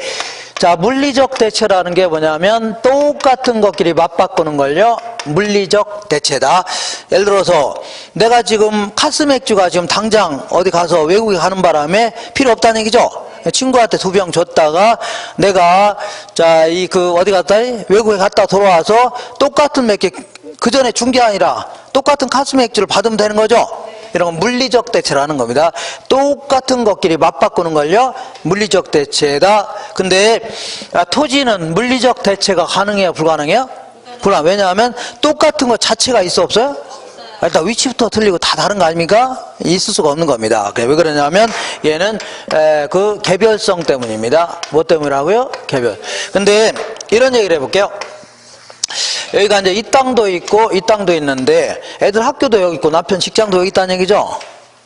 자, 물리적 대체라는 게 뭐냐면 똑같은 것끼리 맞바꾸는 걸요 물리적 대체다. 예를 들어서 내가 지금 카스맥주가 지금 당장 어디 가서 외국에 가는 바람에 필요 없다는 얘기죠. 친구한테 2병 줬다가 내가 자, 어디 갔다 외국에 갔다 돌아와서 똑같은 맥주 그 전에 준 게 아니라 똑같은 카스맥주를 받으면 되는 거죠. 이런 건 물리적 대체라는 겁니다. 똑같은 것끼리 맞바꾸는 걸요 물리적 대체다. 근데 토지는 물리적 대체가 가능해요, 불가능해요? 불가능. 왜냐하면 똑같은 것 자체가 있어, 없어요? 일단 위치부터 틀리고 다 다른 거 아닙니까? 있을 수가 없는 겁니다. 왜 그러냐면 얘는 그 개별성 때문입니다. 뭐 때문이라고요? 개별. 근데 이런 얘기를 해볼게요. 여기가 이제 이 땅도 있고 이 땅도 있는데 애들 학교도 여기 있고 남편 직장도 여기 있다는 얘기죠.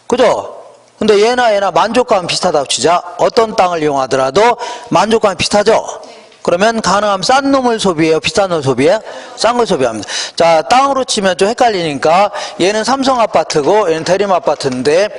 그죠? 근데 얘나 만족감은 비슷하다고 치자. 어떤 땅을 이용하더라도 만족감이 비슷하죠. 그러면 가능하면 싼 놈을 소비해요, 비싼 놈을 소비해요? 싼 걸 소비합니다. 자, 땅으로 치면 좀 헷갈리니까 얘는 삼성 아파트고 얘는 대림 아파트인데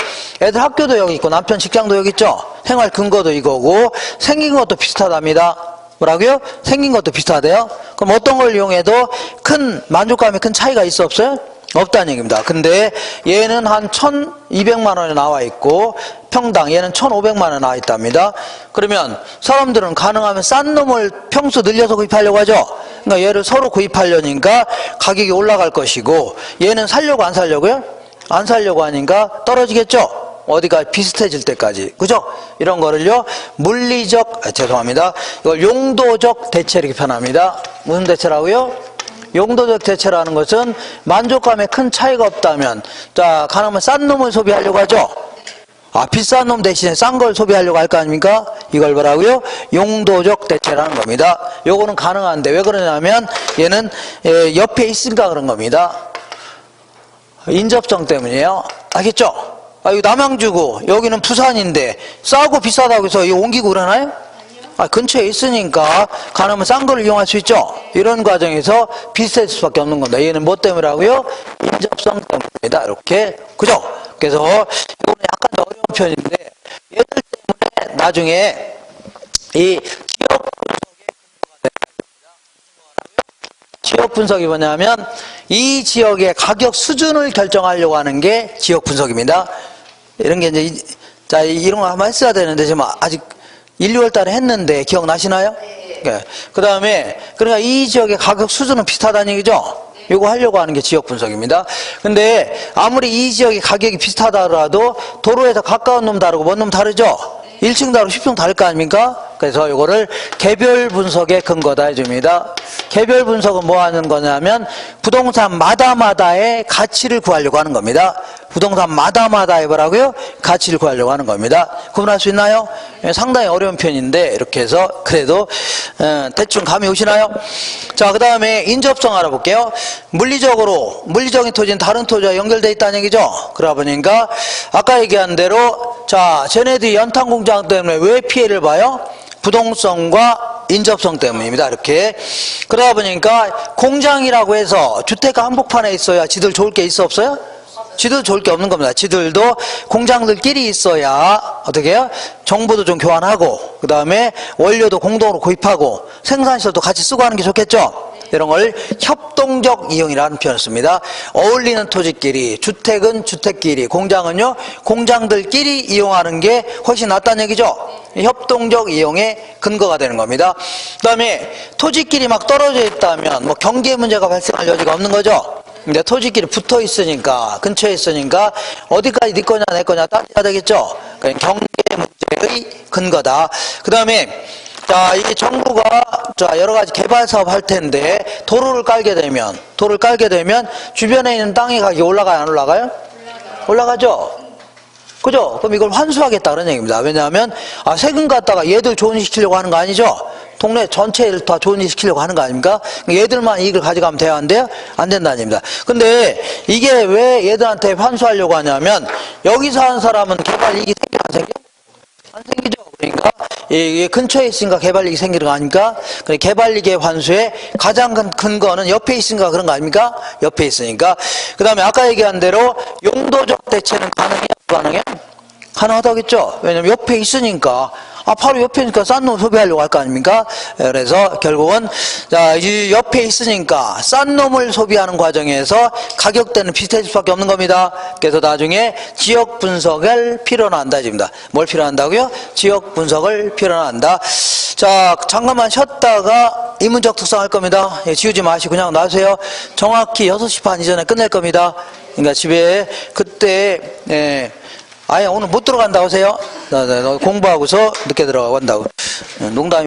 애들 학교도 여기 있고 남편 직장도 여기 있죠. 생활 근거도 이거고 생긴 것도 비슷하답니다. 뭐라고요? 생긴 것도 비슷하대요. 그럼 어떤 걸 이용해도 큰 만족감이 큰 차이가 있어, 없어요? 없다는 얘기입니다. 근데 얘는 한 1,200만 원에 나와 있고 평당 얘는 1,500만 원에 나와 있답니다. 그러면 사람들은 가능하면 싼 놈을 평수 늘려서 구입하려고 하죠. 그러니까 얘를 서로 구입하려니까 가격이 올라갈 것이고 얘는 살려고 안 살려고요? 안 살려고 하니까 떨어지겠죠. 어디가 비슷해질 때까지. 그죠? 이런 거를요 죄송합니다. 이걸 용도적 대체 이렇게 표현합니다. 무슨 대체라고요? 용도적 대체라는 것은 만족감에 큰 차이가 없다면, 자, 가능하면 싼 놈을 소비하려고 하죠. 비싼 놈 대신에 싼 걸 소비하려고 할 거 아닙니까? 이걸 뭐라고요? 용도적 대체라는 겁니다. 요거는 가능한데 왜 그러냐면 얘는 옆에 있으니까 그런 겁니다. 인접성 때문이에요. 알겠죠? 이거 남양주고 여기는 부산인데 싸고 비싸다고 해서 이거 옮기고 그러나요? 근처에 있으니까 가능하면 싼 걸 이용할 수 있죠. 이런 과정에서 비슷할 수밖에 없는 겁니다. 얘는 뭐 때문이라고요? 인접성 때문이다. 이렇게. 그죠? 그래서 이거는 약간 어려운 편인데 얘들 때문에 나중에 이 지역 분석이 뭐냐면 이 지역의 가격 수준을 결정하려고 하는 게 지역 분석입니다. 이런 게 이제 자, 이런 거 한번 했어야 되는데 지금 아직 1, 2월 달에 했는데 기억나시나요? 네. 그 다음에 그러니까 이 지역의 가격 수준은 비슷하다는 얘기죠. 이거 하려고 하는 게 지역 분석입니다. 근데 아무리 이 지역의 가격이 비슷하더라도 도로에서 가까운 놈 다르고 먼 놈 다르죠. 1층 다르고 10층 다를 거 아닙니까? 그래서 이거를 개별 분석의 근거다 해줍니다. 개별 분석은 뭐 하는 거냐면 부동산마다마다의 가치를 구하려고 하는 겁니다. 부동산마다마다의 뭐라고요? 가치를 구하려고 하는 겁니다. 구분할 수 있나요? 상당히 어려운 편인데 이렇게 해서 그래도 대충 감이 오시나요? 자, 그 다음에 인접성 알아볼게요. 물리적인 토지는 다른 토지와 연결되어 있다는 얘기죠. 그러다 보니까 아까 얘기한 대로 자, 쟤네들이 연탄공장 때문에 왜 피해를 봐요? 부동성과 인접성 때문입니다. 이렇게. 그러다 보니까 공장이라고 해서 주택가 한복판에 있어야 지들 좋을 게 있어, 없어요? 지들 좋을 게 없는 겁니다. 지들도 공장들끼리 있어야 어떻게 해요? 정보도 좀 교환하고 그 다음에 원료도 공동으로 구입하고 생산시설도 같이 쓰고 하는 게 좋겠죠. 이런 걸 협동적 이용이라는 표현을 씁니다. 어울리는 토지끼리, 주택은 주택끼리, 공장은요 공장들끼리 이용하는 게 훨씬 낫다는 얘기죠. 협동적 이용의 근거가 되는 겁니다. 그 다음에 토지끼리 막 떨어져 있다면 뭐 경계 문제가 발생할 여지가 없는 거죠. 근데 토지끼리 붙어 있으니까, 근처에 있으니까 어디까지 네 거냐 내 거냐 따져야 되겠죠. 그러니까 경계 문제의 근거다. 그 다음에 자, 이게 정부가 자, 여러 가지 개발 사업 할 텐데 도로를 깔게 되면 주변에 있는 땅의 가격이 올라가요, 안 올라가요? 올라가죠. 그죠? 그럼 이걸 환수하겠다 그런 얘기입니다. 왜냐하면 세금 갖다가 얘들 좋은 일 시키려고 하는 거 아니죠? 동네 전체를 다 좋은 일 시키려고 하는 거 아닙니까? 얘들만 이익을 가져가면 돼요, 안 돼요? 안 된다는 얘기입니다. 근데 이게 왜 얘들한테 환수하려고 하냐면 여기서 하는 사람은 개발 이익이 생겨 안 생겨? 안 생기죠. 그러니까 이게 근처에 있으니까 개발이익이 생기는 거 아닙니까? 개발이익의 환수의 가장 큰 근거는 옆에 있으니까 그런 거 아닙니까? 옆에 있으니까. 그 다음에 아까 얘기한 대로 용도적 대체는 가능해요? 가능해? 가능하다겠죠? 왜냐면 옆에 있으니까. 바로 옆에 있으니까 싼 놈 소비하려고 할 거 아닙니까? 그래서 결국은, 자, 이 옆에 있으니까 싼 놈을 소비하는 과정에서 가격대는 비슷해질 수밖에 없는 겁니다. 그래서 나중에 지역 분석을 필요로 한다, 집니다. 뭘 필요로 한다고요? 지역 분석을 필요로 한다. 자, 잠깐만 쉬었다가 이문적 특성 할 겁니다. 지우지 마시고 그냥 놔주세요. 정확히 6시 반 이전에 끝낼 겁니다. 그러니까 집에 그때, 아예 오늘 못 들어간다고 하세요? 공부하고서 늦게 들어간다고. 농담이